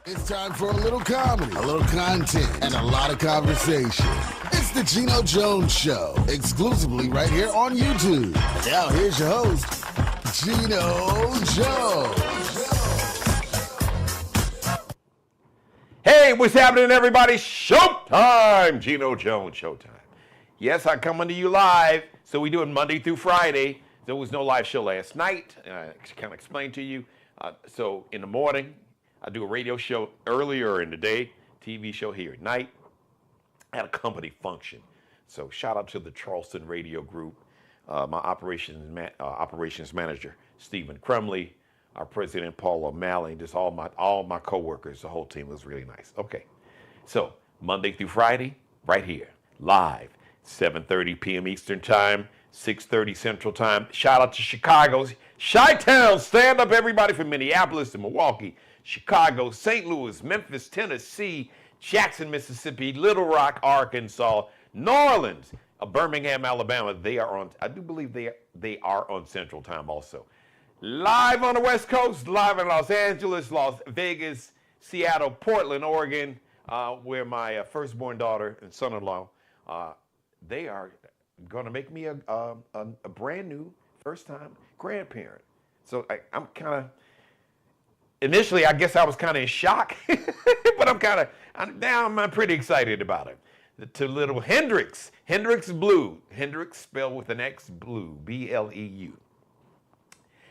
It's time for a little comedy, a little content, and a lot of conversation. It's the Geno Jones Show, exclusively right here on YouTube. And now here's your host, Geno Jones. Hey, what's happening, everybody? Showtime! Geno Jones, showtime. Yes, I'm coming to you live. So we do it Monday through Friday. There was no live show last night. I kind of explained to you. So in the morning, I do a radio show earlier in the day, TV show here at night. I had a company function. So shout out to the Charleston Radio Group, my operations manager, Stephen Crumley, our president, Paul O'Malley, just all my coworkers. The whole team was really nice. Okay, so Monday through Friday, right here, live, 7:30 p.m. Eastern Time, 6:30 Central Time. Shout out to Chicago's Chi-Town. Stand up, everybody, from Minneapolis to Milwaukee, Chicago, St. Louis, Memphis, Tennessee, Jackson, Mississippi, Little Rock, Arkansas, New Orleans, Birmingham, Alabama. They are on. I do believe they are on Central Time also. Live on the West Coast, live in Los Angeles, Las Vegas, Seattle, Portland, Oregon, where my firstborn daughter and son-in-law, they are going to make me a brand new first-time grandparent. So I'm kind of, initially I guess I was kind of in shock, but I'm pretty excited about it. To little Hendrix Blue, Hendrix spelled with an X, Blue, B-L-E-U.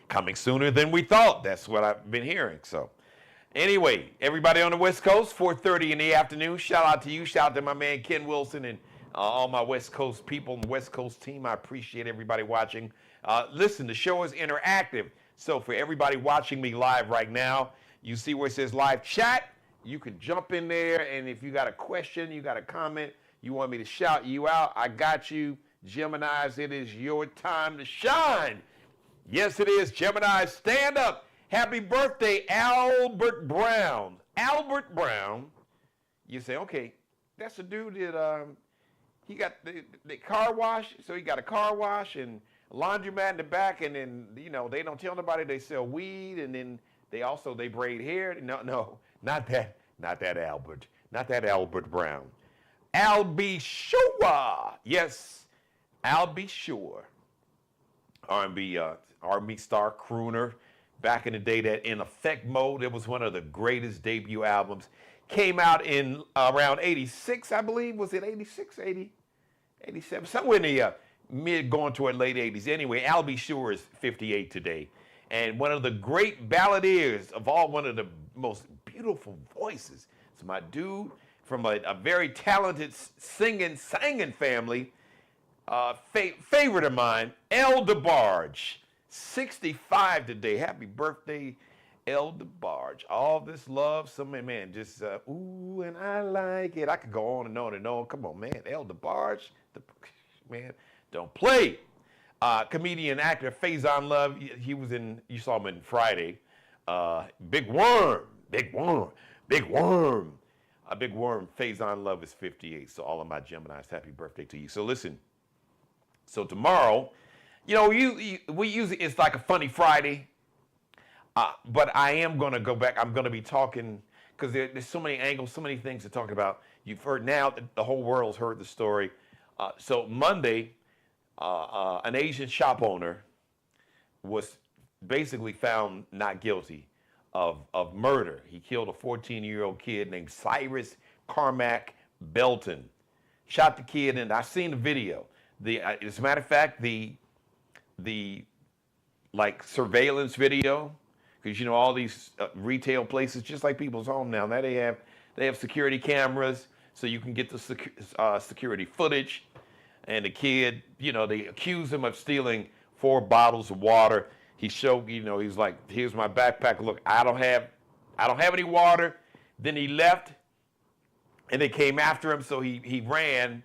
Coming sooner than we thought. That's what I've been hearing. So anyway, everybody on the West Coast, 4:30 in the afternoon. Shout out to you. Shout out to my man Ken Wilson and all my West Coast people and the West Coast team. I appreciate everybody watching. Listen, the show is interactive. So for everybody watching me live right now, you see where it says live chat. You can jump in there, and if you got a question, you got a comment, you want me to shout you out, I got you. Geminis, it is your time to shine. Yes, it is. Gemini, stand up. Happy birthday, Albert Brown. Albert Brown. You say, okay, that's the dude that he got the car wash. So he got a car wash and a laundromat in the back, and then they don't tell nobody they sell weed, and then they braid hair. No, not that Albert. Not that Albert Brown. Albie Shore. Yes, Albie Shore. R&B star crooner. Back in the day, that In Effect Mode, it was one of the greatest debut albums. Came out in around 86, I believe. Was it 86, 80, 87? Somewhere in the mid going toward late 80s. Anyway, Albie Shore is 58 today. And one of the great balladeers of all, one of the most beautiful voices. It's my dude from a very talented singing family. Favorite of mine, DeBarge, 65 today. Happy birthday, DeBarge. All this love, just ooh, and I like it. I could go on and on and on. Come on, man, DeBarge, man, don't play. Comedian, actor Faison Love. He was in. You saw him in Friday. Big Worm. Big Worm. Faison Love is 58. So all of my Geminis, happy birthday to you. So listen. So tomorrow, we usually, it's like a funny Friday, but I am going to go back. I'm going to be talking, because there's so many angles, so many things to talk about. You've heard now, the whole world's heard the story. So Monday, an Asian shop owner was basically found not guilty of murder. He killed a 14-year-old kid named Cyrus Carmack Belton. Shot the kid, and I've seen the video. As a matter of fact, the surveillance video, because all these retail places, just like people's home now they have security cameras, so you can get the security footage. And the kid, they accused him of stealing 4 bottles of water. He showed, he's like, here's my backpack. Look, I don't have any water. Then he left, and they came after him, so he ran.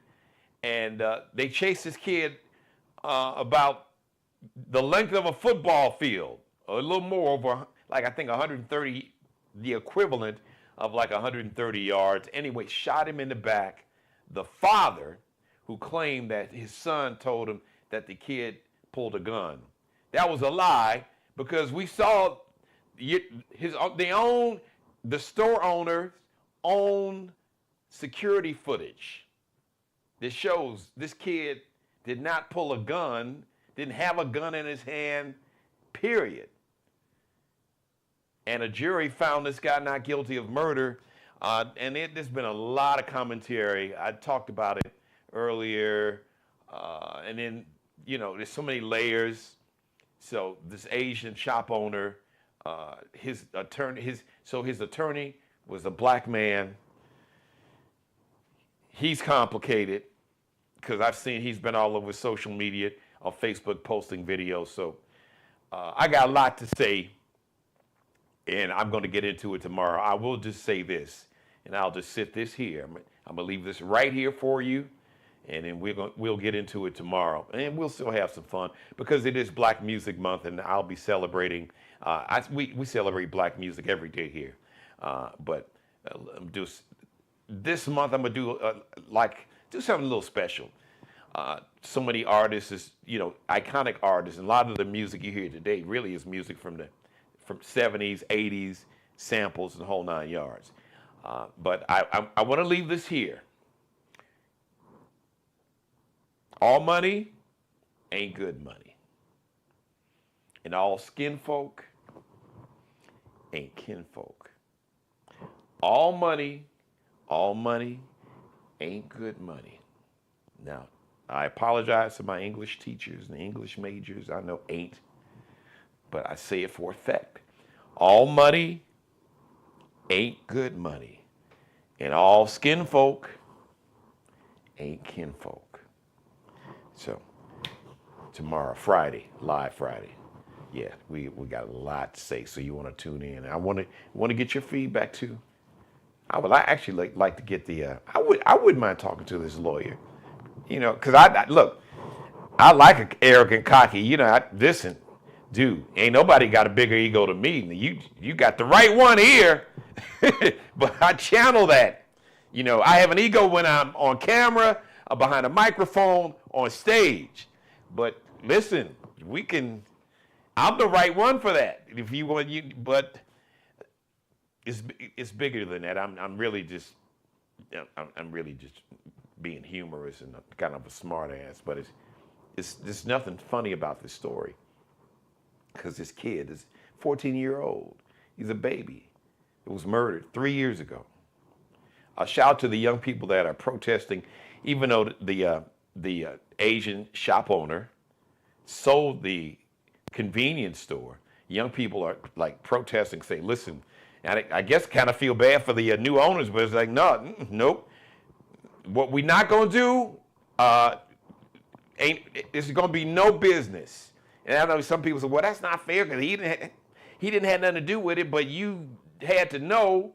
And they chased this kid about the length of a football field, a little more, over, I think 130, the equivalent of 130 yards. Anyway, shot him in the back. The father, who claimed that his son told him that the kid pulled a gun. That was a lie, because we saw their own the store owner's own security footage that shows this kid did not pull a gun, didn't have a gun in his hand, period. And a jury found this guy not guilty of murder. And there's been a lot of commentary. I talked about it earlier. And then, there's so many layers. So this Asian shop owner, his attorney was a black man. He's complicated because I've seen he's been all over social media on Facebook posting videos. So I got a lot to say, and I'm going to get into it tomorrow. I will just say this, and I'll just sit this here. I'm going to leave this right here for you, and then we'll get into it tomorrow. And we'll still have some fun because it is Black Music Month, and I'll be celebrating. We celebrate black music every day here. But this month I'm going to do something a little special. So many artists, iconic artists, and a lot of the music you hear today really is music from 70s, 80s, samples, and the whole 9 yards. But I want to leave this here. All money ain't good money. And all skin folk ain't kinfolk. All money ain't good money. Now, I apologize to my English teachers and English majors. I know ain't, but I say it for effect. All money ain't good money. And all skin folk ain't kinfolk. So, tomorrow, Friday, live Friday. Yeah, we got a lot to say, so you want to tune in. I want to get your feedback too. I would actually like to get the. I wouldn't mind talking to this lawyer, because I like an arrogant, cocky. Listen, dude, ain't nobody got a bigger ego than me. You got the right one here, but I channel that. I have an ego when I'm on camera, behind a microphone, on stage. But listen, I'm the right one for that. If you want but it's bigger than that. I'm really just being humorous and kind of a smart ass. But there's nothing funny about this story because this kid is 14-year-old. He's a baby. It was murdered 3 years ago. A shout out to the young people that are protesting, even though the Asian shop owner sold the convenience store. Young people are protesting, saying, "Listen," and I guess kind of feel bad for the new owners, but it's nope. What we're not gonna do it's gonna be no business. And I know some people say, "Well, that's not fair because he didn't have nothing to do with it," but you had to know.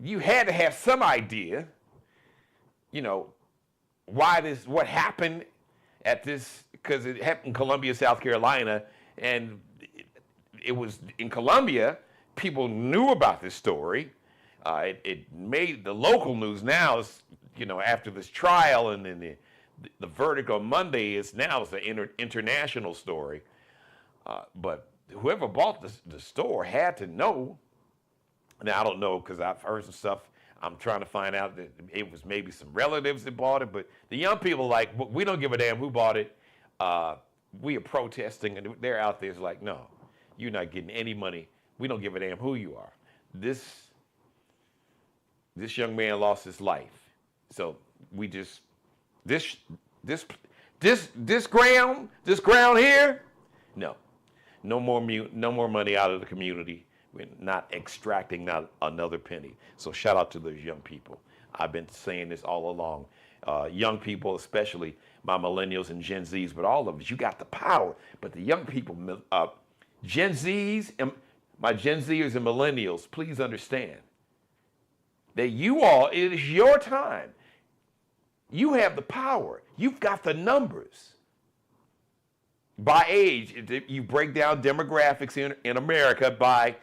You had to have some idea, what happened at this, because it happened in Columbia, South Carolina, and it was in Columbia, people knew about this story. It made the local news now, after this trial and then the verdict on Monday, it's an international story. But whoever bought the store had to know. Now, I don't know because I've heard some stuff. I'm trying to find out that it was maybe some relatives that bought it. But the young people we don't give a damn who bought it. We are protesting, and they're out there. It's like, no, you're not getting any money. We don't give a damn who you are. This young man lost his life. So we just this ground here, no more money out of the community. We're not extracting not another penny. So shout out to those young people. I've been saying this all along. Young people, especially my millennials and Gen Zs, but all of us, you got the power. But the young people, Gen Zs, and my Gen Zers and millennials, please understand that it is your time. You have the power. You've got the numbers. By age, you break down demographics in America by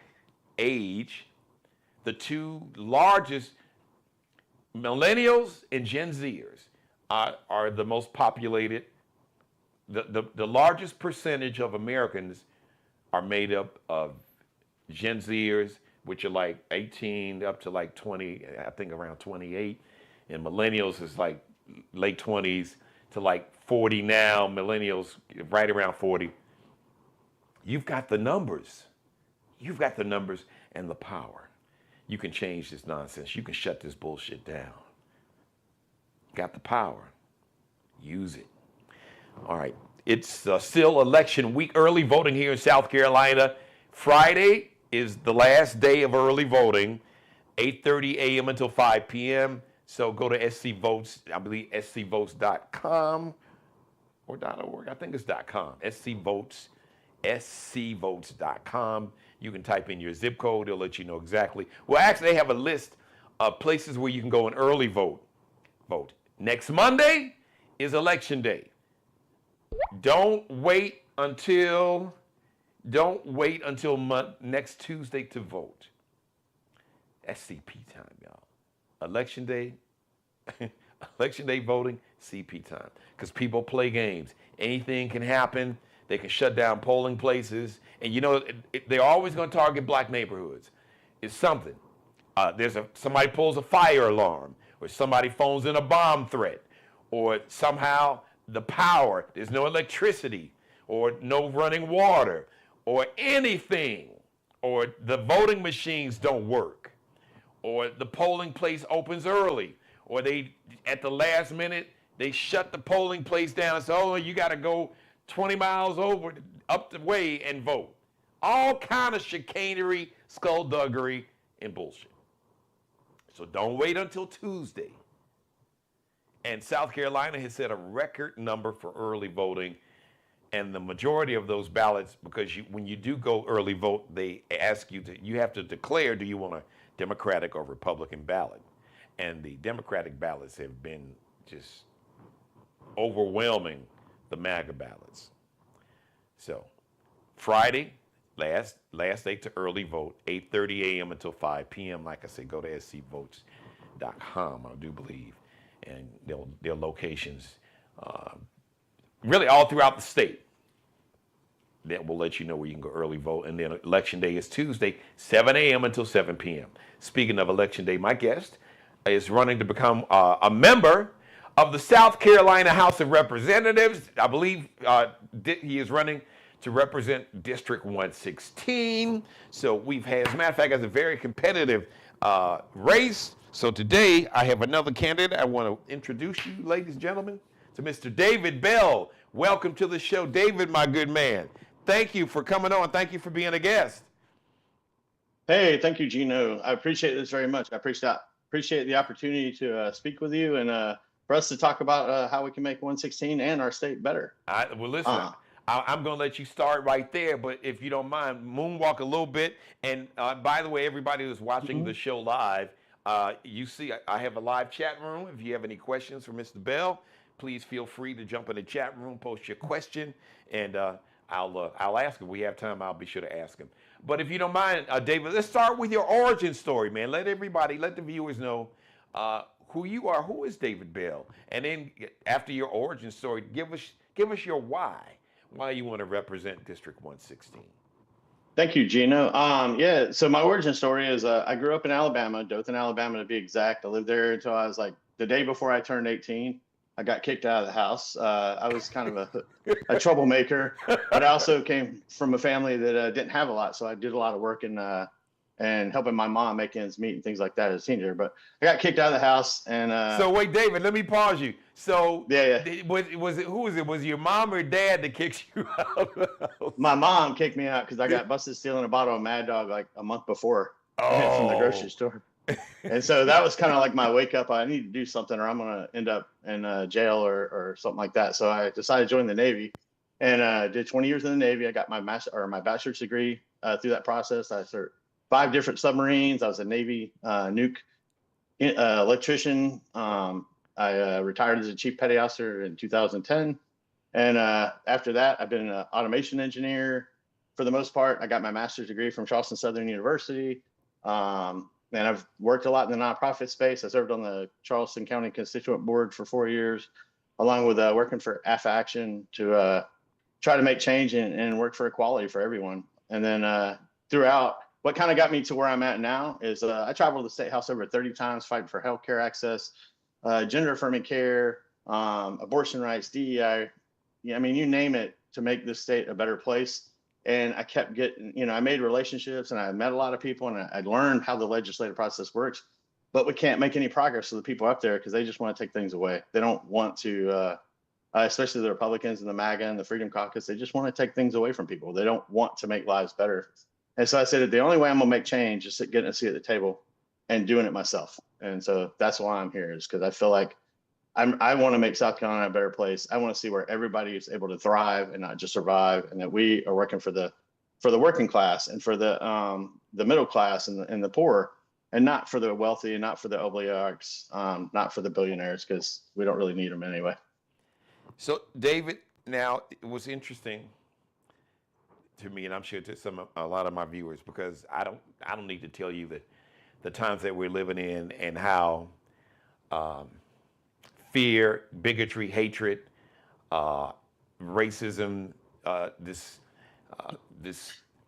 age. The two largest, millennials and Gen Zers, are the most populated. The largest percentage of Americans are made up of Gen Zers, which are like 18 up to like 20, I think around 28. And millennials is like late 20s to like 40 now. Millennials right around 40. You've got the numbers. You've got the numbers and the power. You can change this nonsense. You can shut this bullshit down. Got the power. Use it. All right. It's still election week. Early voting here in South Carolina. Friday is the last day of early voting, 8:30 a.m. until 5 p.m. So go to SC Votes, I believe scvotes.com or .org. I think it's .com. SC Votes, scvotes.com. You can type in your zip code. It'll let you know exactly. Well, actually, they have a list of places where you can go and early vote. Next Monday is election day. Don't wait until next Tuesday to vote. That's CP time, y'all. Election day voting, CP time. Because people play games. Anything can happen. They can shut down polling places. And they're always going to target black neighborhoods. It's something. Somebody pulls a fire alarm, or somebody phones in a bomb threat, or somehow the power, there's no electricity, or no running water, or anything, or the voting machines don't work, or the polling place opens early, or they, at the last minute, they shut the polling place down and say, oh, you got to go 20 miles up the way and vote. All kind of chicanery, skullduggery, and bullshit. So don't wait until Tuesday. And South Carolina has set a record number for early voting. And the majority of those ballots, because when you do go early vote, they ask you have to declare, do you want a Democratic or Republican ballot? And the Democratic ballots have been just overwhelming the MAGA ballots. So Friday, last day to early vote, 8:30 a.m. until 5 p.m. Like I said, go to scvotes.com, I do believe. And their locations really all throughout the state. That will let you know where you can go early vote. And then election day is Tuesday, 7 a.m. until 7 p.m. Speaking of election day, my guest is running to become a member of the South Carolina House of Representatives. I believe he is running to represent District 116. So as a matter of fact, it's a very competitive race. So today I have another candidate. I want to introduce you, ladies and gentlemen, to Mr. David Bell. Welcome to the show, David, my good man. Thank you for coming on. Thank you for being a guest. Hey, thank you, Geno. I appreciate this very much. I appreciate the opportunity to speak with you and for us to talk about how we can make 116 and our state better. Listen, I'm going to let you start right there, but if you don't mind, moonwalk a little bit. And by the way, everybody who's watching the show live, you see I have a live chat room. If you have any questions for Mr. Bell, please feel free to jump in the chat room, post your question, and I'll ask him. We have time, I'll be sure to ask him. But if you don't mind, David, let's start with your origin story, man. Let the viewers know who you are. Who is David Bell? And then after your origin story, give us your why you want to represent District 116. Thank you, Geno. So my origin story is I grew up in Alabama, Dothan, Alabama to be exact. I lived there until I was like the day before I turned 18. I got kicked out of the house. I was kind of a troublemaker, but I also came from a family that didn't have a lot, so I did a lot of work and helping my mom make ends meet and things like that as a teenager. But I got kicked out of the house, and so wait, David, let me pause you. So yeah. Was it who was it? Was it your mom or dad that kicked you out? My mom kicked me out because I got busted stealing a bottle of Mad Dog like a month before from the grocery store. And so that was kind of like my wake up. I need to do something or I'm going to end up in jail or something like that. So I decided to join the Navy and did 20 years in the Navy. I got my bachelor's degree through that process. I served 5 different submarines. I was a Navy nuke electrician. I retired as a chief petty officer in 2010. And after that, I've been an automation engineer for the most part. I got my master's degree from Charleston Southern University. And I've worked a lot in the nonprofit space. I served on the Charleston County Constituent Board for 4 years, along with working for AFA Action to try to make change and work for equality for everyone. And then throughout, what kind of got me to where I'm at now is I traveled the state house over 30 times fighting for healthcare access, gender affirming care, abortion rights, DEI. Yeah, I mean, you name it, to make this state a better place. And I kept getting, I made relationships and I met a lot of people and I learned how the legislative process works. But we can't make any progress to the people up there because they just want to take things away. They don't want to, especially the Republicans and the MAGA and the Freedom Caucus, they just want to take things away from people. They don't want to make lives better. And so I said, the only way I'm going to make change is getting a seat at the table and doing it myself. And so that's why I'm here, is because I feel like I want to make South Carolina a better place. I want to see where everybody is able to thrive and not just survive, and that we are working for the working class and for the middle class and the poor, and not for the wealthy and not for the oligarchs, not for the billionaires, because we don't really need them anyway. So, David, now it was interesting to me, and I'm sure to a lot of my viewers, because I don't need to tell you that the times that we're living in and how fear, bigotry, hatred, racism, this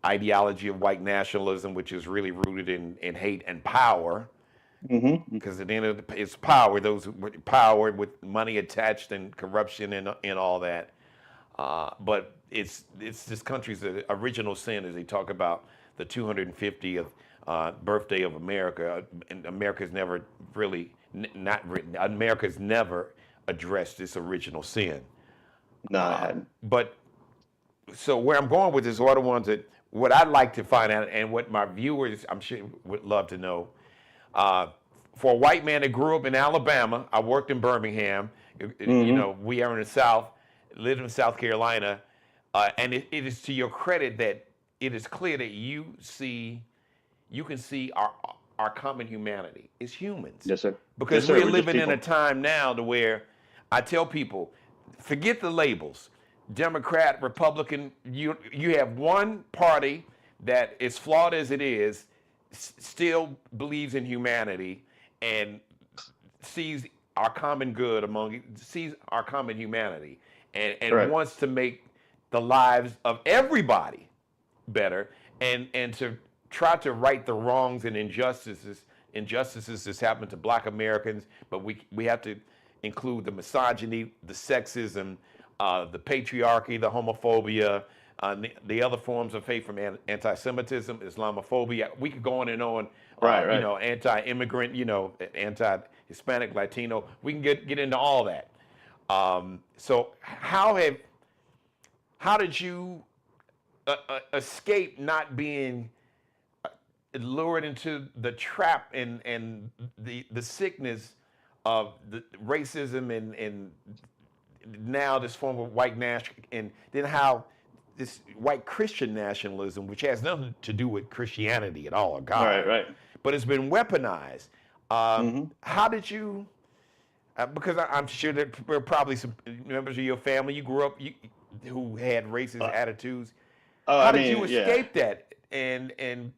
ideology of white nationalism, which is really rooted in hate and power, because at the end of it's power, those with power with money attached and corruption and all that. But it's this country's original sin, as they talk about the 250th birthday of America, and America's never really America's never addressed this original sin. No, I hadn't. But so where I'm going with this are the ones that what I'd like to find out, and what my viewers I'm sure would love to know. For a white man that grew up in Alabama, I worked in Birmingham. We are in the South, lived in South Carolina, and it is to your credit that it is clear that you can see our common humanity as humans. Yes, sir. Because yes, sir. we're living in a time now to where I tell people, forget the labels. Democrat, Republican, you have one party that, as flawed as it is, still believes in humanity and sees our common good sees our common humanity and right. wants to make the lives of everybody better and to try to right the wrongs and injustices that's happened to Black Americans, but we have to include the misogyny, the sexism, the patriarchy, the homophobia, the other forms of hate, from anti-Semitism, Islamophobia. We could go on and on. Right. Anti-immigrant, anti-Hispanic, Latino. We can get into all that. So how did you escape not being lured into the trap and the sickness of the racism and now this form of white nationalism, and then how this white Christian nationalism, which has nothing to do with Christianity at all or God, right. but it's been weaponized. How did you? Because I'm sure there were probably some members of your family you grew up who had racist attitudes. How did you escape that? And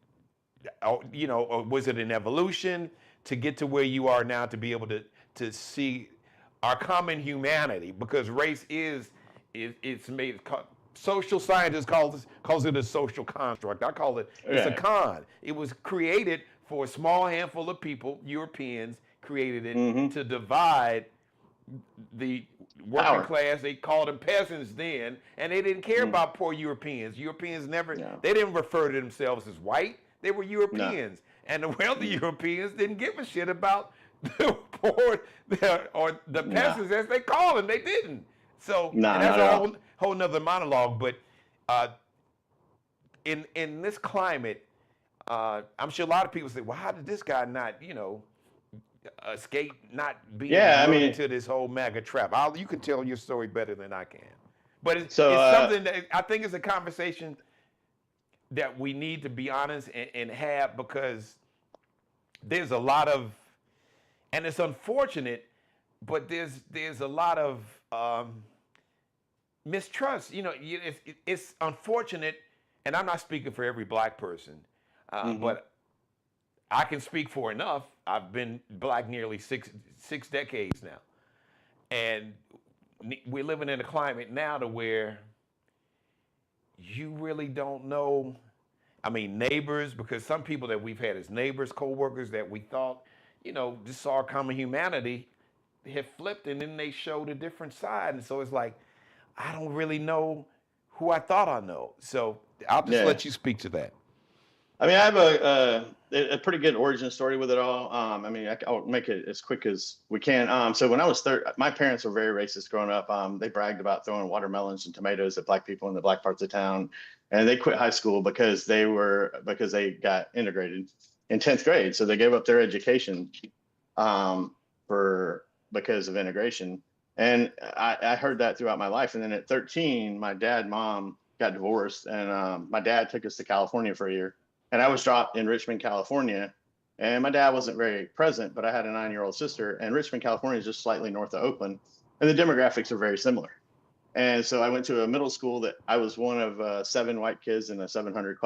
or was it an evolution to get to where you are now, to be able to see our common humanity? Because race it's made. Social scientists calls it a social construct. I call it it's a con. It was created for a small handful of people. Europeans created it to divide the working class. They called them peasants then, and they didn't care about poor Europeans. Europeans they didn't refer to themselves as white. They were Europeans. And the wealthy Europeans didn't give a shit about the poor or the peasants, as they call them. They didn't. So that's a whole nother monologue. But in this climate, I'm sure a lot of people say, well, how did this guy not, escape not being into this whole MAGA trap? You can tell your story better than I can. But it's something that I think is a conversation that we need to be honest and have, because there's a lot of, and it's unfortunate, but there's a lot of mistrust. It's unfortunate, and I'm not speaking for every Black person, but I can speak for enough. I've been Black nearly six decades now, and we're living in a climate now to where you really don't know. I mean, neighbors, because some people that we've had as neighbors, co-workers that we thought, just saw our common humanity, have flipped, and then they showed a different side. And so it's like, I don't really know who I thought I know. So I'll just let you speak to that. I mean, I have a pretty good origin story with it all. I mean, I'll make it as quick as we can. So when I was my parents were very racist growing up. They bragged about throwing watermelons and tomatoes at black people in the black parts of town, and they quit high school because they got integrated in 10th grade. So they gave up their education because of integration. And I heard that throughout my life. And then at 13, my dad and mom got divorced, and my dad took us to California for a year. And I was dropped in Richmond, California, and my dad wasn't very present, but I had a 9-year-old sister, and Richmond, California is just slightly north of Oakland, and the demographics are very similar. And so I went to a middle school that I was one of 7 white kids in a 700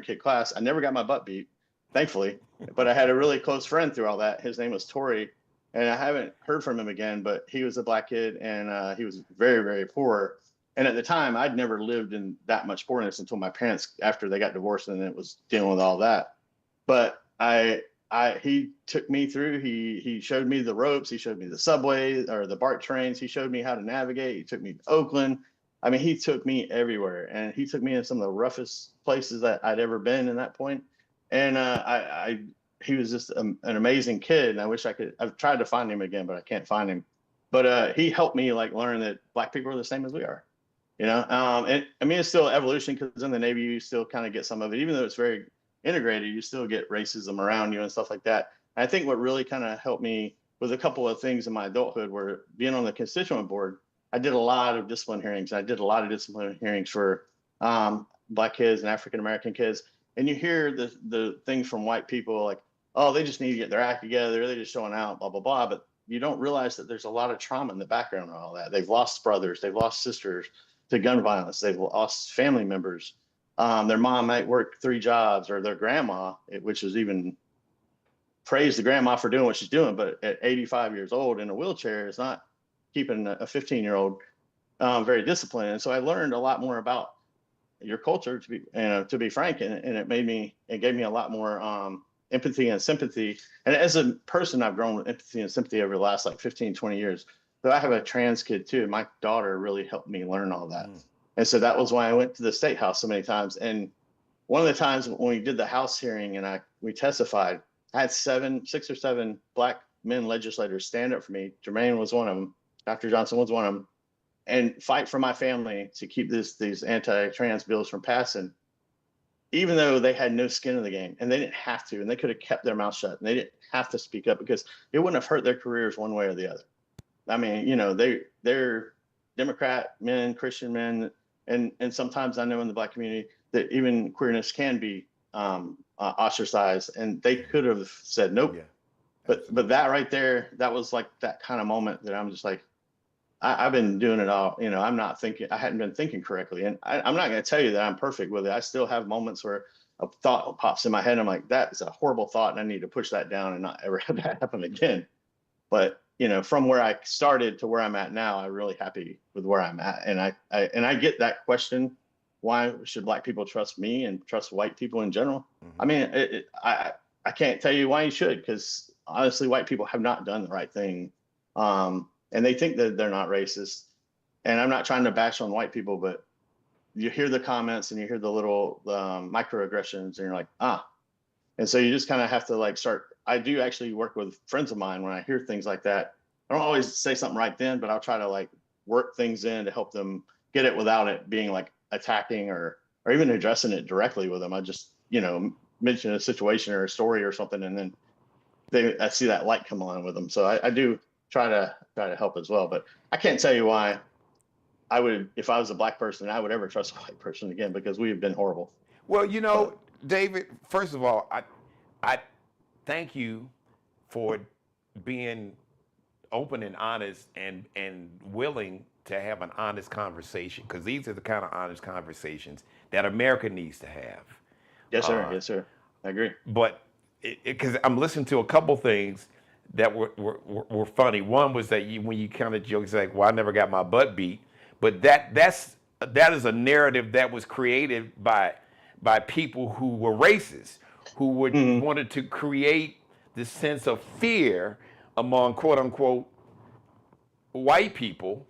kid class. I never got my butt beat, thankfully, but I had a really close friend through all that. His name was Tori, and I haven't heard from him again, but he was a black kid, and he was very, very poor. And at the time, I'd never lived in that much poorness until my parents, after they got divorced, and it was dealing with all that. But he took me through. He showed me the ropes. He showed me the subway or the BART trains. He showed me how to navigate. He took me to Oakland. I mean, he took me everywhere, and he took me in some of the roughest places that I'd ever been in that point. And he was just an amazing kid. And I wish I've tried to find him again, but I can't find him. But he helped me learn that black people are the same as we are. And I mean, it's still evolution, because in the Navy, you still kind of get some of it, even though it's very integrated, you still get racism around you and stuff like that. And I think what really kind of helped me with a couple of things in my adulthood were being on the constituent board. I did a lot of discipline hearings. I did a lot of discipline hearings for black kids and African-American kids. And you hear the things from white people like, oh, they just need to get their act together. They're just showing out, blah, blah, blah. But you don't realize that there's a lot of trauma in the background of all that. They've lost brothers. They've lost sisters to gun violence. They've lost family members. Their mom might work 3 jobs, or their grandma, which is even praise the grandma for doing what she's doing, but at 85 years old in a wheelchair is not keeping a 15-year-old very disciplined. And so I learned a lot more about your culture, to be frank, and it gave me a lot more empathy and sympathy. And as a person, I've grown with empathy and sympathy over the last 15, 20 years. So I have a trans kid too. My daughter really helped me learn all that. And so that was why I went to the State House so many times. And one of the times when we did the House hearing and we testified, I had 6 or 7 black men legislators stand up for me. Jermaine was one of them. Dr. Johnson was one of them, and fight for my family to keep these anti-trans bills from passing, even though they had no skin in the game, and they didn't have to, and they could have kept their mouth shut, and they didn't have to speak up, because it wouldn't have hurt their careers one way or the other. I mean, they're Democrat men, Christian men, and sometimes I know in the black community that even queerness can be ostracized, and they could have said nope. Yeah, but that right there, that was that kind of moment that I'm just I've been doing it all. I'm not thinking. I hadn't been thinking correctly, and I'm not going to tell you that I'm perfect with it. I still have moments where a thought pops in my head. I'm like, that is a horrible thought, and I need to push that down and not ever have that happen again. But from where I started to where I'm at now, I'm really happy with where I'm at. And I get that question, why should black people trust me and trust white people in general? Mm-hmm. I mean, I can't tell you why you should, because honestly, white people have not done the right thing. And they think that they're not racist. And I'm not trying to bash on white people, but you hear the comments and you hear the little microaggressions, and you're like, ah. And so you just kind of have to start. I do actually work with friends of mine when I hear things like that. I don't always say something right then, but I'll try to work things in to help them get it without it being attacking or even addressing it directly with them. I just, mention a situation or a story or something, and then I see that light come on with them. So I do try to help as well. But I can't tell you why I would, if I was a black person, I would ever trust a white person again, because we have been horrible. Well, David, first of all, I thank you for being open and honest and willing to have an honest conversation, because these are the kind of honest conversations that America needs to have. Yes, sir. Yes, sir. I agree. But because I'm listening to a couple things that were funny. One was that when you kind of joke, it's like, well, I never got my butt beat. But that is a narrative that was created by by people who were racist, who would wanted to create this sense of fear among quote unquote white people.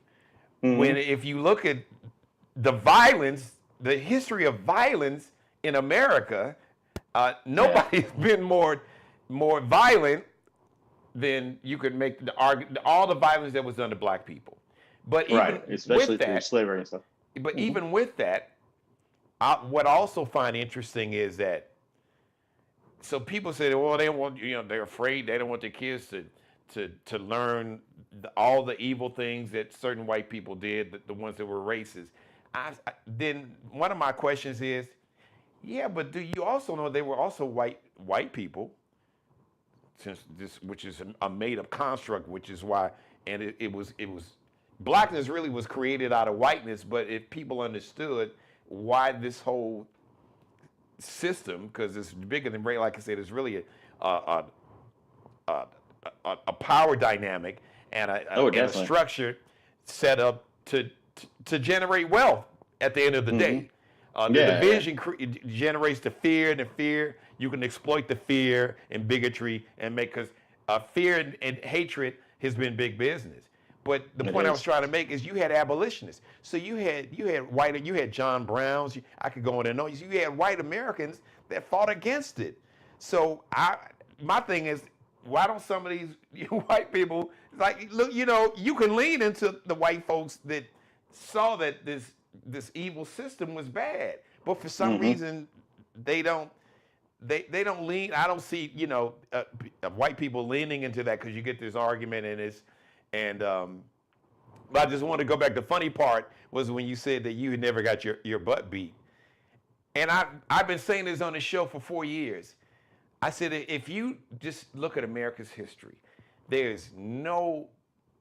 When if you look at the violence, the history of violence in America, nobody's been more violent than you could make the argument. All the violence that was done to black people, but even especially with that, through slavery and stuff. But even with that, what I also find interesting is that, so people say, well, they want, they're afraid, they don't want their kids to learn all the evil things that certain white people did, the ones that were racist. Then one of my questions is, yeah, but do you also know they were also white people, since which is a made up construct, which is why, and it was blackness really was created out of whiteness, but if people understood why this whole system, because it's bigger than race, like I said, it's really a power dynamic and a structure set up to generate wealth at the end of the day. The division generates the fear, and the fear, you can exploit the fear and bigotry and make, because fear and hatred has been big business. But the point I was trying to make is you had abolitionists. So you had John Browns. I could go on and on. You had white Americans that fought against it. So my thing is, why don't some of these white people, like, look, you can lean into the white folks that saw that this evil system was bad, but for some reason they don't lean. I don't see white people leaning into that, because you get this argument but I just want to go back. The funny part was when you said that you had never got your butt beat. And I've been saying this on the show for 4 years. I said, if you just look at America's history, there's no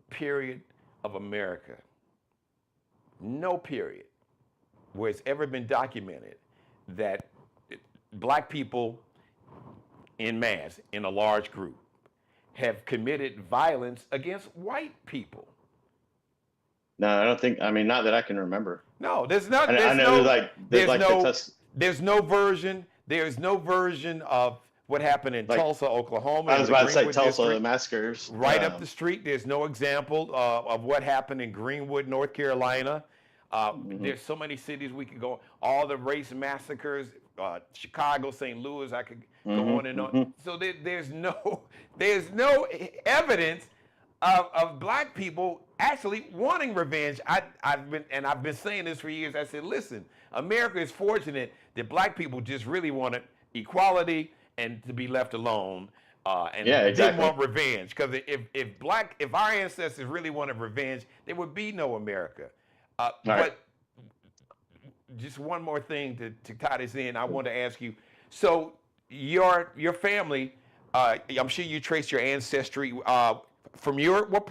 period of America, no period where it's ever been documented that black people en masse, in a large group, have committed violence against white people. No, I don't think. I mean, not that I can remember. No, there's not. There's no version. There's no version of what happened in Tulsa, Oklahoma. I was about to say Tulsa, the massacres. Right up the street. There's no example of what happened in Greenwood, North Carolina. There's so many cities we could go. All the race massacres, Chicago, St. Louis. I could go on and on. So there's no evidence of black people actually wanting revenge. I've been saying this for years. I said, listen, America is fortunate that black people just really wanted equality and to be left alone, and didn't want revenge. Because if our ancestors really wanted revenge, there would be no America. But just one more thing to tie this in, I want to ask you. So your family, I'm sure you trace your ancestry from Europe. What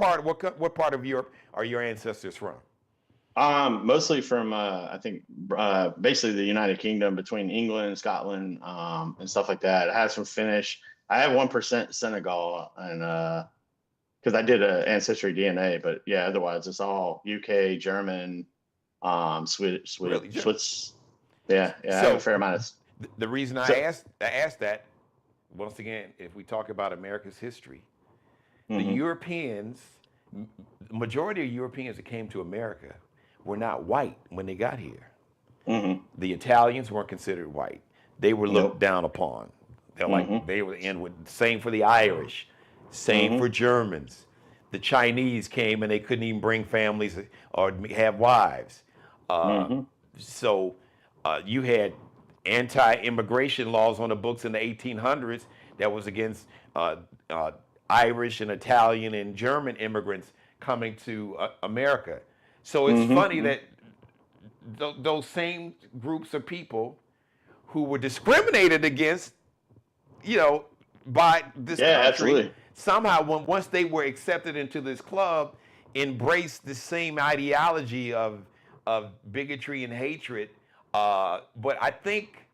part of Europe are your ancestors from? Mostly from I think basically the United Kingdom, between England and Scotland, and stuff like that. I have some Finnish. I have 1% Senegal, and because I did an ancestry DNA, but yeah, otherwise it's all UK, German, Swedish, Really? Swiss. Yeah, I have a fair amount of. The reason I asked that, once again, if we talk about America's history, the Europeans, the majority of Europeans that came to America were not white when they got here. The Italians weren't considered white. They were looked down upon. They're like, they were in with, same for the Irish, same for Germans. The Chinese came and they couldn't even bring families or have wives. So you had anti-immigration laws on the books in the 1800s that was against Irish and Italian and German immigrants coming to America. So it's funny that those same groups of people who were discriminated against, by this country, absolutely. Somehow once they were accepted into this club, embraced the same ideology of bigotry and hatred. But I think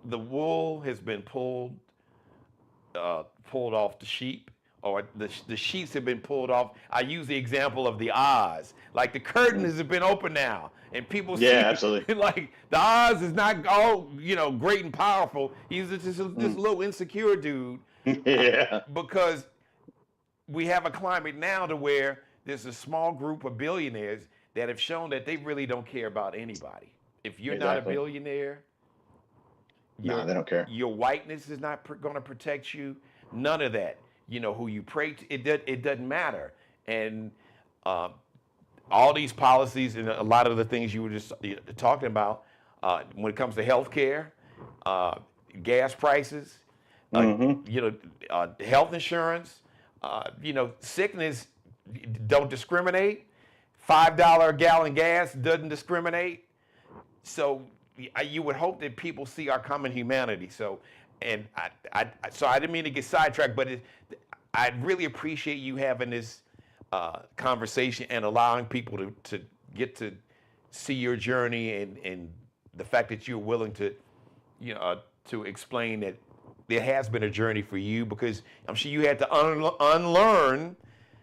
the wool has been pulled off the sheep, or the sheets have been pulled off. I use the example of the Oz. Like the curtains have been open now, and people see absolutely. like the Oz is not all great and powerful. He's just this little insecure dude. Yeah. Because we have a climate now to where there's a small group of billionaires that have shown that they really don't care about anybody. If you're not a billionaire, no, they don't care. Your whiteness is not going to protect you. None of that. Who you pray to, it doesn't matter. And all these policies and a lot of the things you were just talking about when it comes to healthcare, gas prices, health insurance, sickness don't discriminate. $5 a gallon gas doesn't discriminate. So you would hope that people see our common humanity. So, and so I didn't mean to get sidetracked, but I really appreciate you having this conversation and allowing people to get to see your journey and the fact that you're willing to, to explain that there has been a journey for you, because I'm sure you had to unlearn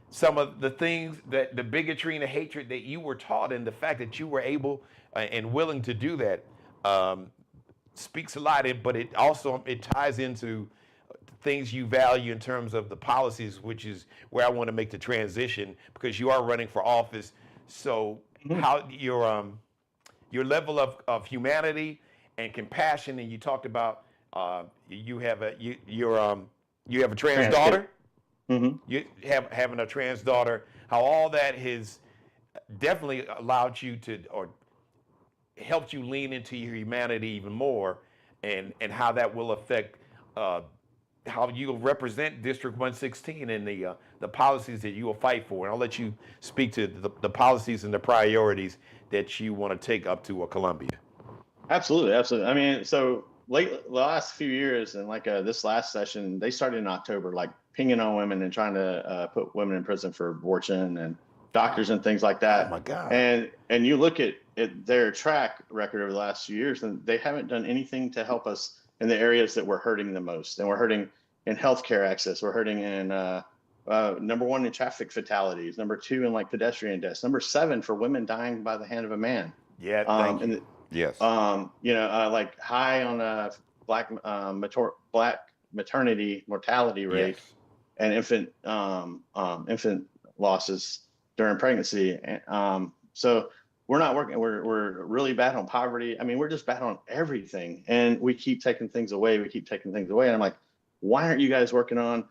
some of the things, that the bigotry and the hatred that you were taught, and the fact that you were able and willing to do that speaks a lot. But it also ties into things you value in terms of the policies, which is where I want to make the transition, because you are running for office. So how your level of humanity and compassion, and you talked about you have a trans daughter. You having a trans daughter, how all that has definitely allowed you to, or helped you lean into your humanity even more, and how that will affect how you'll represent District 116 and the policies that you will fight for. And I'll let you speak to the policies and the priorities that you want to take up to Columbia. Absolutely. I mean, so the last few years, and like this last session, they started in October, like pinging on women and trying to put women in prison for abortion and doctors and things like that. Oh my God. And you look at their track record over the last few years, and they haven't done anything to help us in the areas that we're hurting the most. And we're hurting in healthcare access. We're hurting in number 1 in traffic fatalities, number 2 in like pedestrian deaths, number 7 for women dying by the hand of a man. Yeah, thank you. Yes. Like high on black maternity mortality rate, yes. and infant losses during pregnancy. So we're not working. We're really bad on poverty. I mean, we're just bad on everything, and we keep taking things away. And I'm like, why aren't you guys working on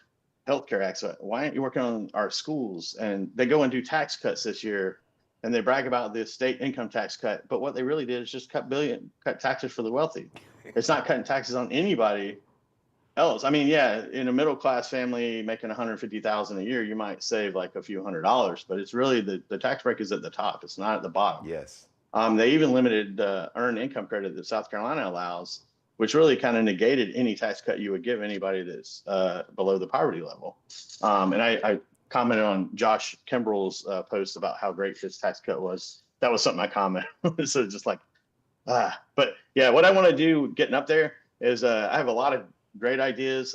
healthcare access? Why aren't you working on our schools? And they go and do tax cuts this year, and they brag about the state income tax cut. But what they really did is just cut taxes for the wealthy. It's not cutting taxes on anybody else. I mean, yeah, in a middle class family making $150,000 a year, you might save like a few $100s, but it's really the tax break is at the top. It's not at the bottom. Yes. They even limited the earned income credit that South Carolina allows, which really kind of negated any tax cut you would give anybody that's below the poverty level. And I commented on Josh Kimbrell's post about how great this tax cut was. That was something I commented. So just like, but yeah, what I want to do getting up there is I have a lot of great ideas.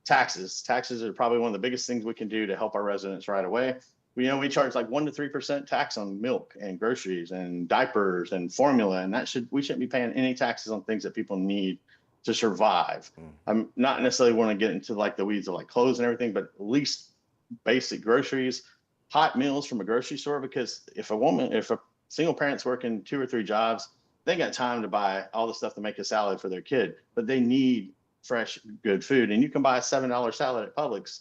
Taxes are probably one of the biggest things we can do to help our residents right away. We charge like 1% to 3% tax on milk and groceries and diapers and formula, and we shouldn't be paying any taxes on things that people need to survive. I'm not necessarily want to get into like the weeds of like clothes and everything, but at least basic groceries, hot meals from a grocery store, because if a single parent's working 2 or 3 jobs, they ain't got time to buy all the stuff to make a salad for their kid, but they need fresh, good food. And you can buy a $7 salad at Publix,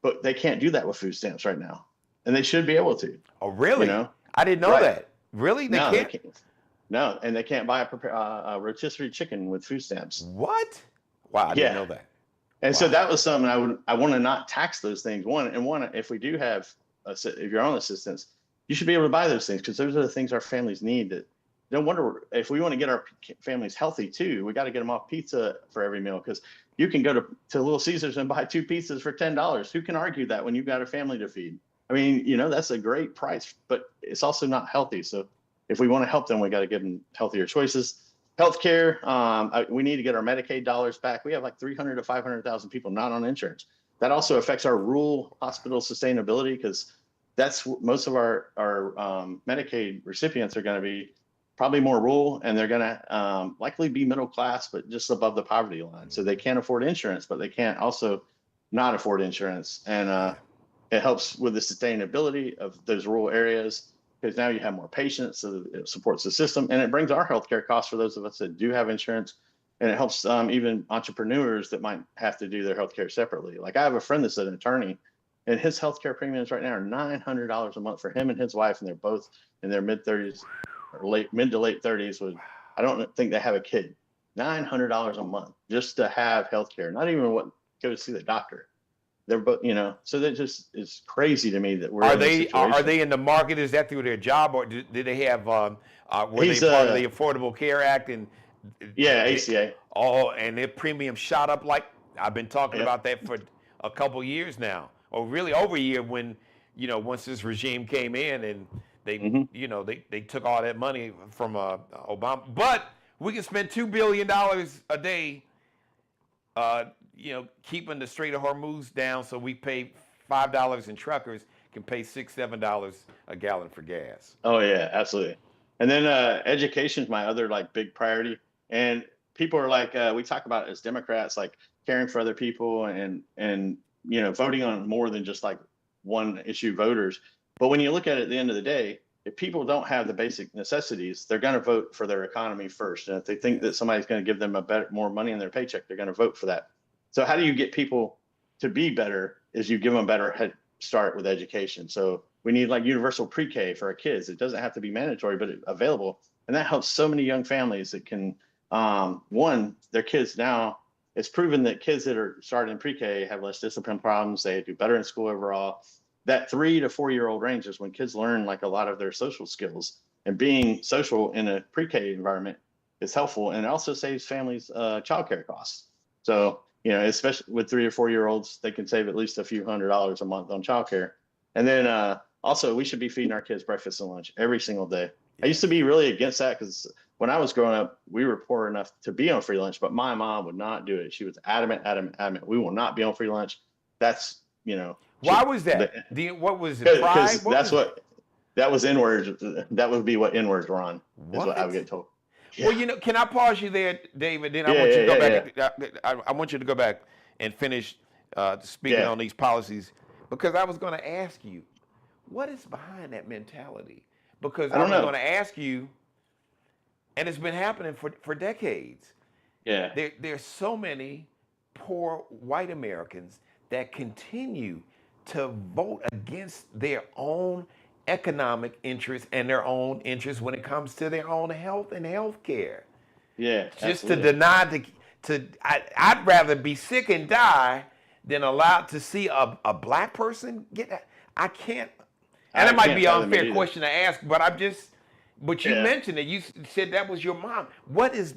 but they can't do that with food stamps right now. And they should be able to. Oh, really? I didn't know that. Really? They can't? No, and they can't buy a rotisserie chicken with food stamps. What? Wow, I didn't know that. And so that was something I want to not tax those things. One, if we do have, if you're on assistance, you should be able to buy those things, because those are the things our families need. That no wonder if we want to get our families healthy too, we got to get them off pizza for every meal, because you can go to Little Caesars and buy 2 pizzas for $10. Who can argue that when you've got a family to feed? I mean, that's a great price, but it's also not healthy. So if we want to help them, we got to give them healthier choices. Healthcare, we need to get our Medicaid dollars back. We have like 300 to 500,000 people not on insurance. that also affects our rural hospital sustainability, because most of our Medicaid recipients are going to be probably more rural, and they're going to likely be middle class, but just above the poverty line. So they can't afford insurance, but they can't also not afford insurance. And it helps with the sustainability of those rural areas, because now you have more patients, so it supports the system, and it brings our healthcare costs for those of us that do have insurance. And it helps even entrepreneurs that might have to do their healthcare separately. Like I have a friend that's an attorney, and his healthcare premiums right now are $900 a month for him and his wife, and they're both in their mid-30s or mid to late 30s. I don't think they have a kid. $900 a month just to have healthcare, not even go to see the doctor. They're both, so that just is crazy to me that we're in this situation. Are they in the market? Is that through their job, or did they have? Were they part of the Affordable Care Act and? Yeah, ACA. And their premium shot up like I've been talking about that for a couple years now, or really over a year. When once this regime came in and they they took all that money from Obama, but we can spend $2 billion a day, keeping the Strait of Hormuz down, so we pay $5, and truckers can pay $6-7 a gallon for gas. Oh yeah, absolutely. And then education is my other big priority. And people are like, we talk about it as Democrats, like caring for other people and voting on more than just one issue voters. But when you look at it at the end of the day, if people don't have the basic necessities, they're going to vote for their economy first. And if they think that somebody's going to give them more money in their paycheck, they're going to vote for that. So how do you get people to be better is you give them a better head start with education. So we need universal pre-K for our kids. It doesn't have to be mandatory, but available. And that helps so many young families that can, their kids now, it's proven that kids that are starting in pre-K have less discipline problems. They do better in school overall. That 3 to 4 year old range is when kids learn a lot of their social skills, and being social in a pre-K environment is helpful, and it also saves families childcare costs. So, especially with 3 or 4 year olds, they can save at least a few $100s a month on childcare. And then also, we should be feeding our kids breakfast and lunch every single day. I used to be really against that, because when I was growing up, we were poor enough to be on free lunch, but my mom would not do it. She was adamant. We will not be on free lunch. That's, Why was that? What was it? Because that was N-words. That would be what N-words were on, is what I would get told. Yeah. Well, can I pause you there, David? Then I want you to go back. I want you to go back and finish speaking on these policies, because I was going to ask you, what is behind that mentality? Because I was going to ask you, and it's been happening for decades. Yeah. There's so many poor white Americans that continue to vote against their own economic interests and their own interests when it comes to their own health and health care. Yeah. Just absolutely. to deny I'd rather be sick and die than allowed to see a black person get that. I can't. And it might be an unfair question to ask, but you mentioned it. You said that was your mom. What's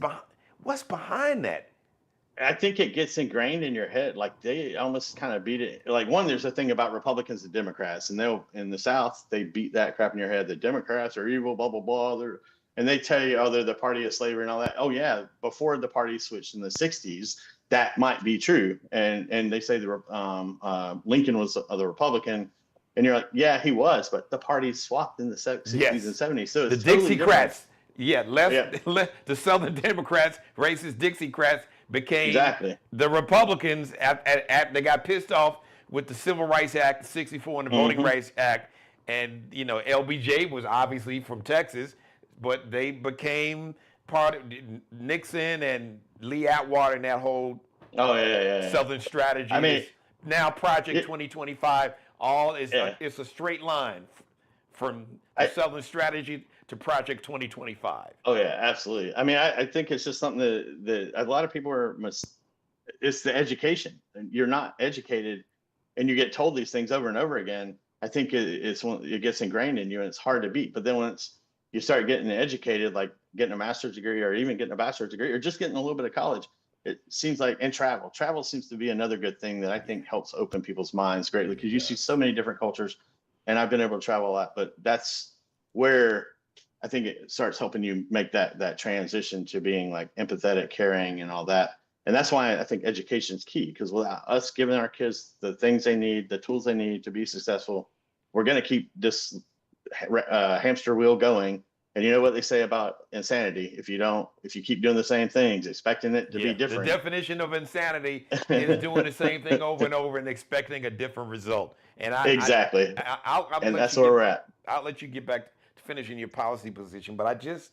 behind that? I think it gets ingrained in your head. They almost kind of beat it. There's a thing about Republicans and Democrats, and in the South, they beat that crap in your head. The Democrats are evil, blah, blah, blah. And they tell you, they're the party of slavery and all that. Oh yeah, before the party switched in the 60s, that might be true. And they say Lincoln was the Republican. And you're like, yeah, he was, but the party swapped in the 60s and 70s. So it's the Dixiecrats, the Southern Democrats, racist Dixiecrats, became the Republicans. They got pissed off with the Civil Rights Act, '64, and the Voting Rights Act, and LBJ was obviously from Texas, but they became part of Nixon and Lee Atwater and that whole Southern strategy. I mean, now Project 2025. It's a straight line from the Southern strategy to Project 2025. Oh yeah, absolutely. I mean, I think it's just something that a lot of people it's the education. You're not educated, and you get told these things over and over again. I think it gets ingrained in you, and it's hard to beat. But then once you start getting educated, like getting a master's degree or even getting a bachelor's degree or just getting a little bit of college, it seems like, and travel seems to be another good thing that I think helps open people's minds greatly, because you see so many different cultures, and I've been able to travel a lot, but that's where I think it starts helping you make that transition to being empathetic, caring, and all that. And that's why I think education is key, because without us giving our kids the things they need, the tools they need to be successful, we're going to keep this hamster wheel going. And you know what they say about insanity? If you keep doing the same things, expecting it to be different. The definition of insanity is doing the same thing over and over and expecting a different result. And exactly. And that's where we're at. I'll let you get back to finishing your policy position, but I just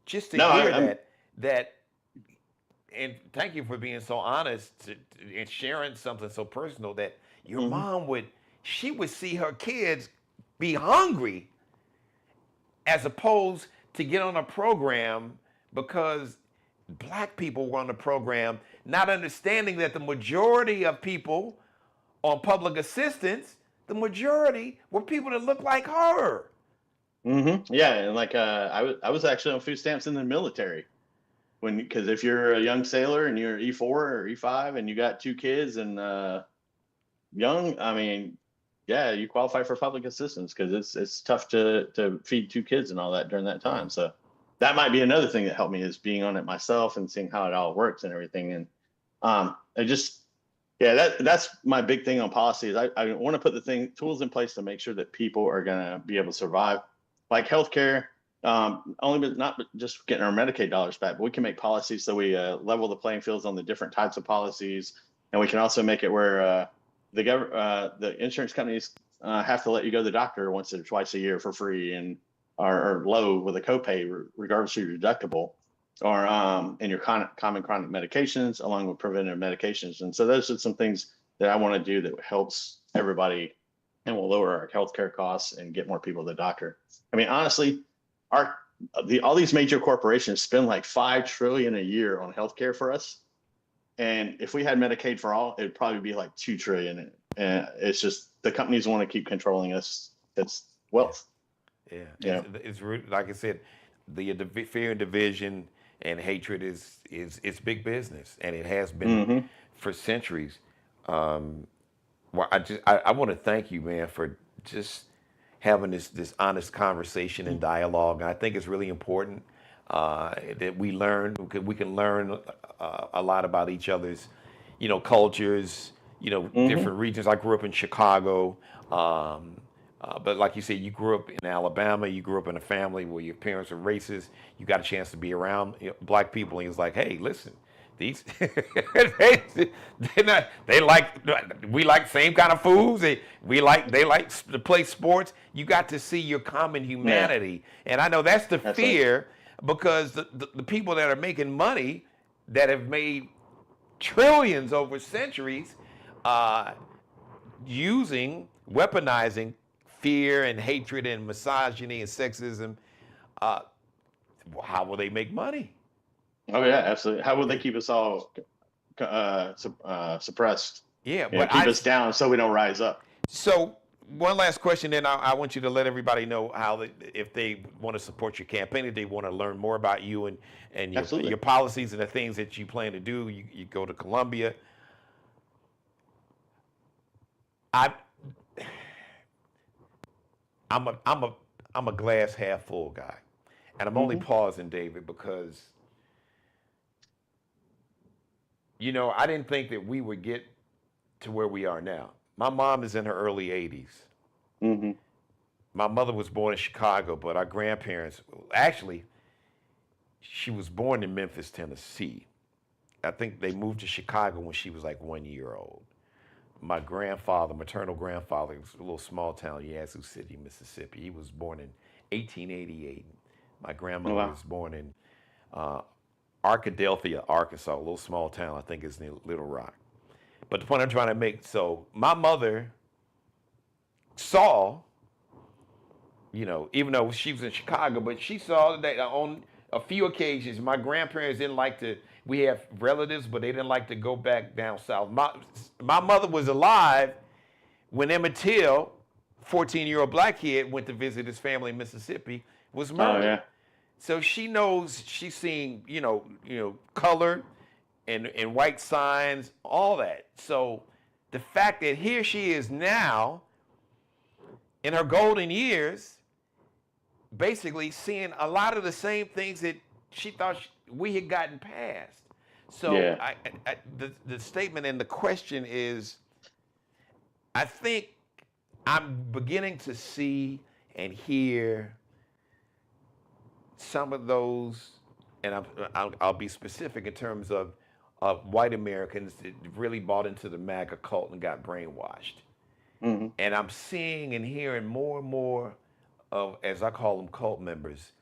to hear that, and thank you for being so honest and sharing something so personal, that your mom would see her kids be hungry as opposed to get on a program, because black people were on the program, not understanding that the majority of people on public assistance, the majority were people that looked like her. Yeah, and like I was actually on food stamps in the military. Because if you're a young sailor and you're E4 or E5 and you got 2 kids and young, I mean, yeah, you qualify for public assistance, because it's tough to feed 2 kids and all that during that time. So that might be another thing that helped me, is being on it myself and seeing how it all works and everything. And that's my big thing on policy, is I want to put the tools in place to make sure that people are going to be able to survive, like healthcare. Not just getting our Medicaid dollars back, but we can make policies so we level the playing fields on the different types of policies, and we can also make it where the insurance companies have to let you go to the doctor once or twice a year for free, and or low with a copay, regardless of your deductible, or and your common chronic medications along with preventive medications. And so those are some things that I want to do that helps everybody and will lower our healthcare costs and get more people to the doctor. I mean, honestly, all these major corporations spend like $5 trillion a year on healthcare for us, and if we had Medicaid for all, it'd probably be like $2 trillion. And it's just the companies want to keep controlling us. It's wealth. Yeah. It's like I said, the fear and division and hatred is big business, and it has been for centuries. Well, I want to thank you, man, for just having this honest conversation and dialogue. And I think it's really important that we can learn a lot about each other's, cultures, different regions. I grew up in Chicago, but like you said, you grew up in Alabama. You grew up in a family where your parents are racist. You got a chance to be around black people, and he was like, "Hey, listen, these we like same kind of foods. They like to play sports. You got to see your common humanity." And I know that's the fear, because the people that are making money, that have made trillions over centuries, weaponizing fear and hatred and misogyny and sexism, how will they make money? Oh yeah, absolutely. How will they keep us all suppressed? Yeah, but keep us down so we don't rise up. So one last question, then I want you to let everybody know how if they want to support your campaign, if they want to learn more about you and your policies and the things that you plan to do. You go to Columbia. I'm a glass half full guy, and I'm only pausing, David, because I didn't think that we would get to where we are now. My mom is in her early 80s. My mother was born in Chicago, but our grandparents, actually, she was born in Memphis, Tennessee. I think they moved to Chicago when she was like 1 year old. My maternal grandfather, was a little small town, Yazoo City, Mississippi. He was born in 1888. My grandmother was born in Arkadelphia, Arkansas, a little small town, I think it's near Little Rock. But the point I'm trying to make, so my mother saw, even though she was in Chicago, but she saw that on a few occasions, my grandparents didn't like to, we have relatives, but they didn't like to go back down south. My mother was alive when Emmett Till, 14-year-old black kid, went to visit his family in Mississippi, was murdered. Oh, yeah. So she knows, she's seeing, color and white signs, all that. So the fact that here she is now, in her golden years, basically seeing a lot of the same things that she thought we had gotten past. So the statement and the question is, I think I'm beginning to see and hear some of those, and I'll be specific in terms of white Americans that really bought into the MAGA cult and got brainwashed. Mm-hmm. And I'm seeing and hearing more and more of, as I call them, cult members,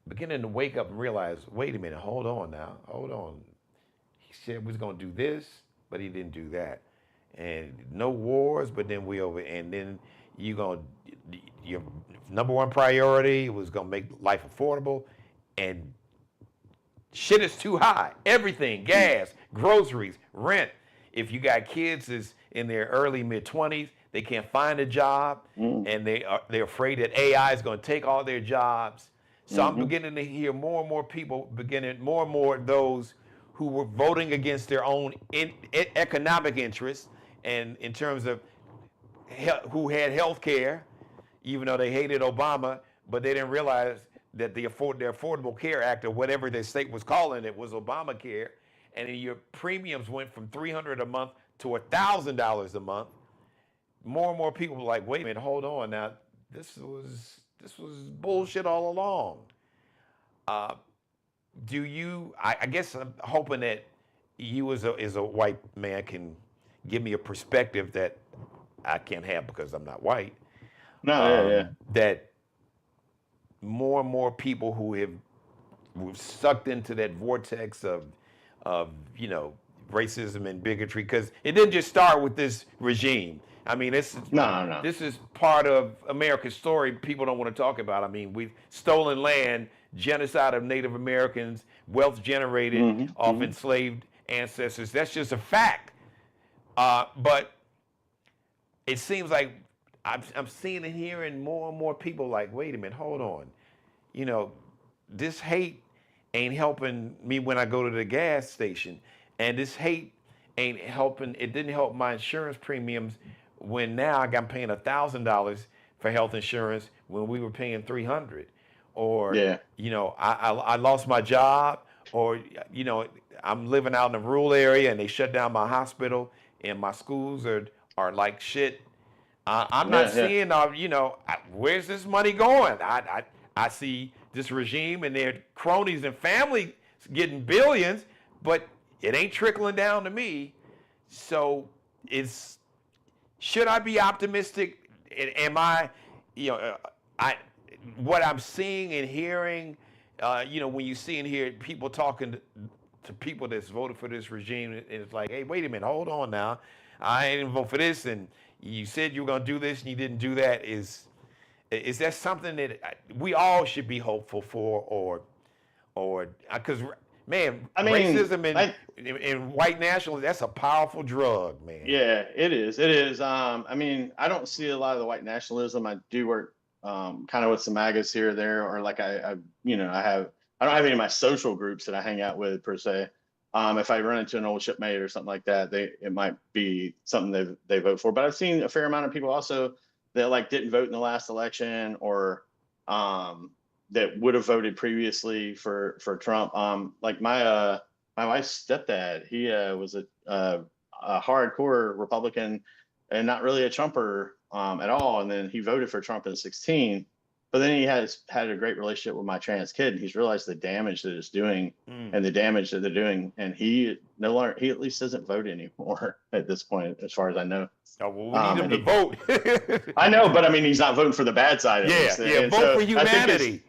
beginning to wake up and realize, wait a minute, hold on now, hold on. He said we was gonna do this, but he didn't do that. And no wars, but then and then your number one priority was gonna make life affordable, and shit is too high. Everything, gas, groceries, rent. If you got kids is in their early mid-20s, they can't find a job, and they're afraid that AI is going to take all their jobs. So I'm beginning to hear more and more people, more and more those who were voting against their own economic interests, and in terms of who had health care, even though they hated Obama, but they didn't realize that their Affordable Care Act, or whatever the state was calling it, was Obamacare, and your premiums went from $300 a month to $1,000 a month. More and more people were like, wait a minute, hold on now, this was bullshit all along. I guess I'm hoping that you as a white man can give me a perspective that I can't have because I'm not white. No, That more and more people who have sucked into that vortex of racism and bigotry, because it didn't just start with this regime. I mean, this is part of America's story people don't want to talk about. I mean, we've stolen land, genocide of Native Americans, wealth generated off enslaved ancestors. That's just a fact. But it seems like I'm seeing and hearing more and more people like, wait a minute, hold on. This hate ain't helping me when I go to the gas station. And this hate ain't helping. It didn't help my insurance premiums when now I'm paying $1,000 for health insurance when we were paying $300. Or, I lost my job, or, I'm living out in a rural area and they shut down my hospital and my schools are like shit. I'm not seeing, where's this money going? I see this regime and their cronies and family getting billions, but it ain't trickling down to me. So should I be optimistic? Am I, what I'm seeing and hearing, when you see and hear people talking to people that's voted for this regime, and it's like, hey, wait a minute, hold on now. I didn't vote for this, and you said you were going to do this, and you didn't do that. Is that something that we all should be hopeful for, or because, man, racism and white nationalism, that's a powerful drug, man. Yeah, it is. It is. I don't see a lot of the white nationalism. I do work kind of with some MAGAs here or there, or like I don't have any of my social groups that I hang out with per se. If I run into an old shipmate or something like that, it might be something they vote for. But I've seen a fair amount of people also that didn't vote in the last election, or that would have voted previously for Trump. Like my wife's stepdad, he was a hardcore Republican and not really a Trumper at all. And then he voted for Trump in 2016. But then he has had a great relationship with my trans kid, and he's realized the damage that it's doing and the damage that they're doing. And he at least doesn't vote anymore at this point, as far as I know. Oh, well, we need him to vote. I know, but I mean, he's not voting for the bad side. Vote for humanity.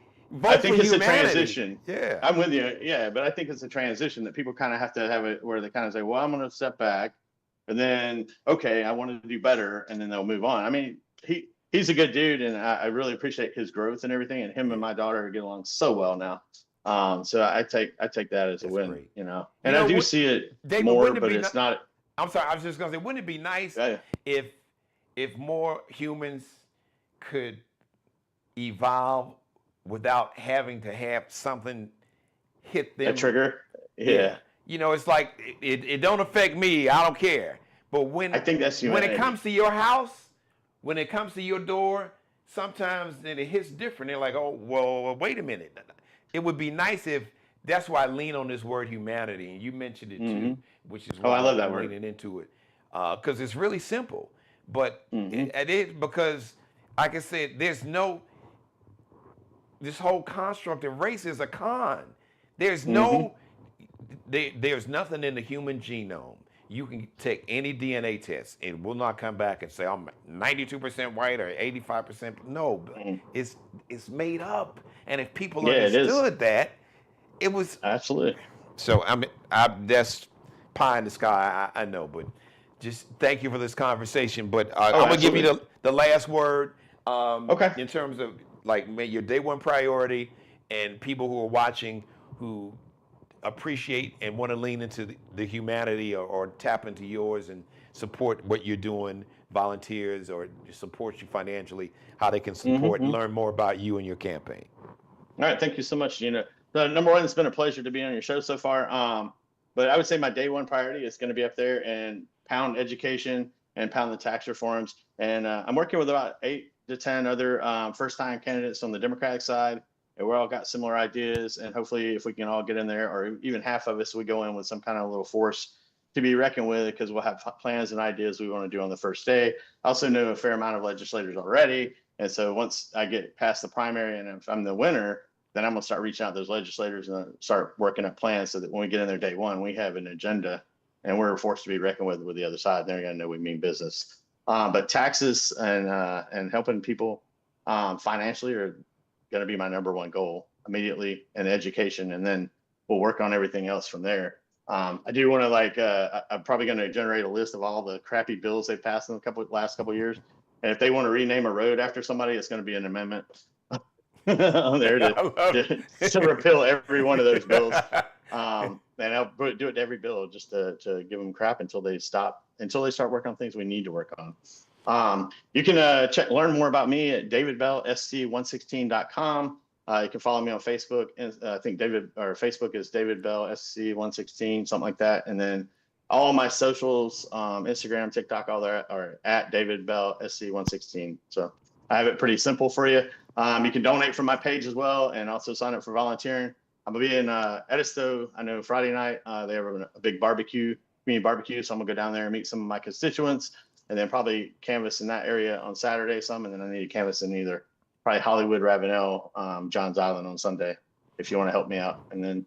I think it's a transition. Yeah, I'm with you. Yeah, but I think it's a transition that people kind of have to have it where they kind of say, well, I'm going to step back, and then, okay, I want to do better, and then they'll move on. I mean, he's a good dude, and I really appreciate his growth and everything, and him and my daughter get along so well now. So I take that as a win, great. And I do see it more, but it's not. I'm sorry, I was just going to say, wouldn't it be nice if more humans could evolve without having to have something hit them? A trigger? Yeah. It's like, it don't affect me, I don't care. But I think that's humanity. When it comes to your house, when it comes to your door, sometimes then it hits different. They're like, oh, well, wait a minute. It would be nice if that's why I lean on this word humanity, and you mentioned it too, which is Oh, why I love that I'm word. leaning into it, because it's really simple. But Mm-hmm. it is because, like I said, there's no this whole construct of race is a con. There's Mm-hmm. no there's nothing in the human genome. You can take any DNA test, it will not come back and say I'm 92% white or 85%. No, Mm-hmm. it's made up. And if people Yeah, it is. understood that, it was Absolutely. so. That's pie in the sky. I know, but just thank you for this conversation. But Oh, I'm gonna give you absolutely. the last word Okay. in terms of like your day one priority and people who are watching who appreciate and want to lean into the humanity or tap into yours and support what you're doing, volunteers or support you financially, how they can support and Mm-hmm. learn more about you and your campaign. All right, thank you so much, Gina. So number one, it's been a pleasure to be on your show so far. But I would say my day one priority is going to be up there and pound education and pound the tax reforms. And I'm working with about 8 to 10 other first-time candidates on the Democratic side, and we're all got similar ideas. And hopefully, if we can all get in there, or even half of us, we go in with some kind of little force to be reckoned with, because we'll have plans and ideas we want to do on the first day. I also know a fair amount of legislators already. And so once I get past the primary and if I'm the winner, then I'm going to start reaching out to those legislators and start working up plans so that when we get in there day one, we have an agenda and we're forced to be reckoned with the other side. They're going to know we mean business. But taxes and helping people financially are going to be my number one goal immediately, and education. And then we'll work on everything else from there. I do want to I'm probably going to generate a list of all the crappy bills they've passed in the last couple of years. And if they want to rename a road after somebody, it's going to be an amendment on there to repeal every one of those bills. And I'll do it to every bill just to give them crap until they start working on things we need to work on. You can learn more about me at davidbellsc116.com. You can follow me on Facebook, and I think Facebook is David Bell SC116, something like that. And then all my socials, Instagram, TikTok, all that are at David Bell SC116. So I have it pretty simple for you. You can donate from my page as well, and also sign up for volunteering. I'm gonna be in Edisto. I know Friday night they have a big community barbecue, so I'm gonna go down there and meet some of my constituents, and then probably canvass in that area on Saturday some, and then I need to canvass in either probably Hollywood, Ravenel, Johns Island on Sunday, if you want to help me out. And then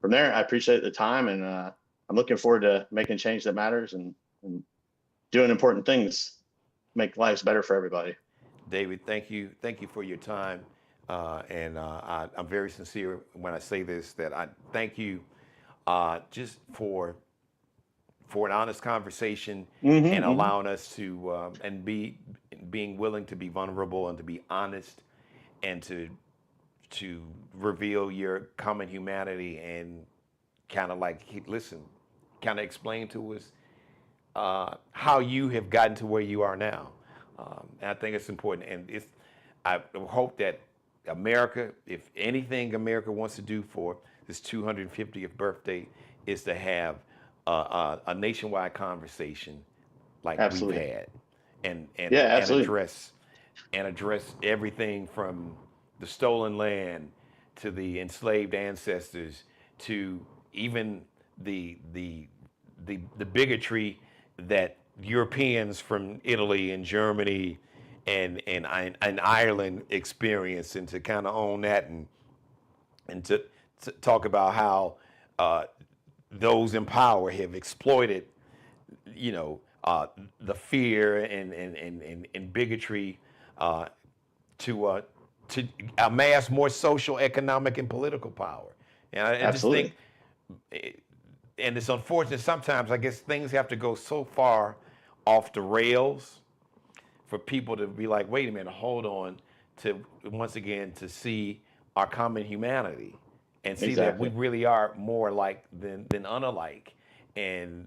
from there, I appreciate the time, and I'm looking forward to making change that matters and doing important things, make lives better for everybody. David, thank you for your time, and I'm very sincere when I say this, that I thank you just for an honest conversation and allowing us to and being willing to be vulnerable and to be honest and to reveal your common humanity and kind of kind of explain to us how you have gotten to where you are now. And I think it's important, and I hope that America, if anything America wants to do for this 250th birthday, is to have a nationwide conversation like Absolutely. we've had, and address everything from the stolen land to the enslaved ancestors to even the bigotry that Europeans from Italy and Germany and Ireland experience, and to kind of own that and to talk about how those in power have exploited, the fear and bigotry to amass more social, economic, and political power. And I just think, and it's unfortunate sometimes, I guess things have to go so far off the rails for people to be like, wait a minute, hold on, to once again to see our common humanity and see that we really are more alike than unalike. And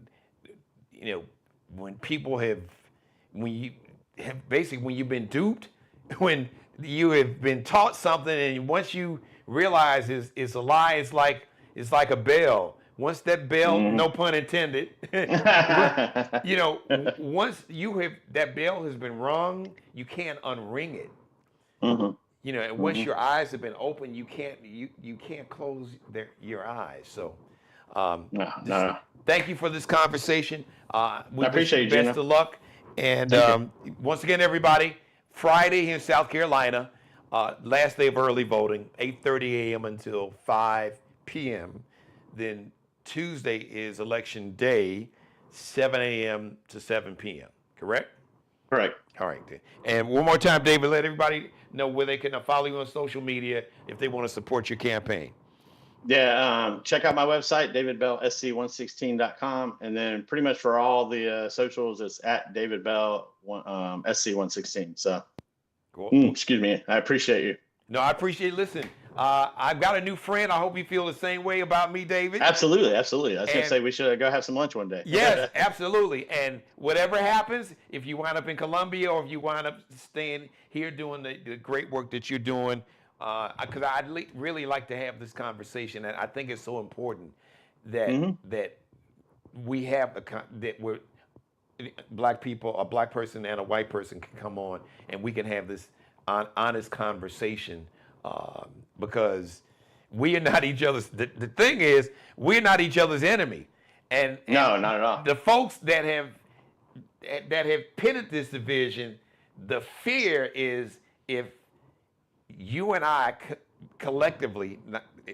when people when you've been duped, when you have been taught something, and once you realize it's a lie, it's like a bell. Once that bell, no pun intended, once that bell has been rung, you can't unring it. You know, and once your eyes have been open, you can't close your eyes. So, No. thank you for this conversation. I We wish appreciate you you, best Geno. of luck. And once again, everybody, Friday here in South Carolina, last day of early voting, 8:30 a.m. until 5 p.m. Then Tuesday is election day, 7 a.m. to 7 p.m. Correct? Correct. All right. And one more time, David, let everybody know where they can follow you on social media if they want to support your campaign. Yeah, check out my website, davidbellsc116.com. And then pretty much for all the socials, it's at davidbell sc116. So, Cool. excuse me. I appreciate you. No, I appreciate it. Listen, I've got a new friend. I hope you feel the same way about me, David. Absolutely. I was going to say we should go have some lunch one day. Yes, absolutely. And whatever happens, if you wind up in Columbia or if you wind up staying here doing the great work that you're doing, because I'd really like to have this conversation, and I think it's so important that that we have that we're black people, a black person and a white person can come on, and we can have this honest conversation, because we are not each other's. The thing is, we're not each other's enemy, and No, not at all. The folks that have pitted this division, the fear is if you and I collectively,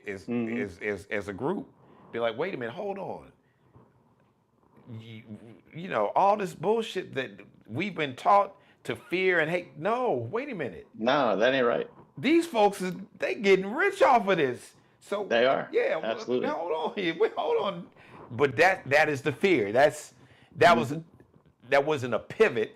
as a group, be like, wait a minute, hold on. You know, all this bullshit that we've been taught to fear and hate. No, wait a minute. No, that ain't right. These folks, they getting rich off of this. So They are. Yeah, Absolutely. Hold on here. Wait, hold on. But that is the fear. That wasn't a pivot.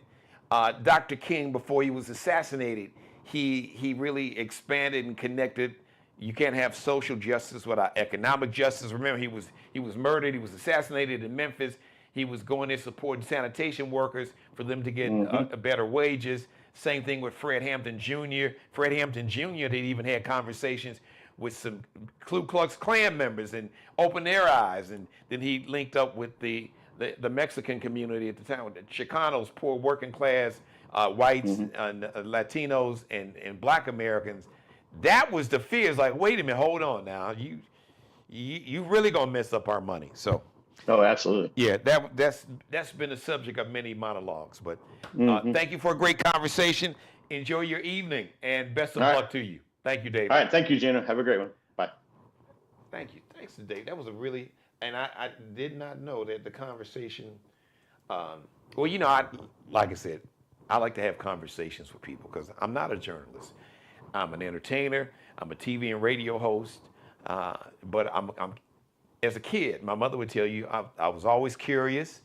Dr. King, before he was assassinated, he really expanded and connected. You can't have social justice without economic justice. Remember, he was murdered. He was assassinated in Memphis. He was going there supporting sanitation workers for them to get better wages. Same thing with Fred Hampton Jr. Fred Hampton Jr. They even had conversations with some Ku Klux Klan members and opened their eyes. And then he linked up with the Mexican community at the time, with the Chicanos, poor working class whites, Latinos, and Black Americans. That was the fear. It's like, wait a minute, hold on now. You really gonna mess up our money. So. Oh, absolutely. Yeah, that's been the subject of many monologues. But thank you for a great conversation. Enjoy your evening, and best of luck to you. Thank you, David. All right, thank you, Geno. Have a great one. Bye. Thank you. Thanks to Dave. That was a really, and I did not know that the conversation. Well, you know, like I said, I like to have conversations with people because I'm not a journalist. I'm an entertainer. I'm a TV and radio host. But I'm as a kid, my mother would tell you I was always curious.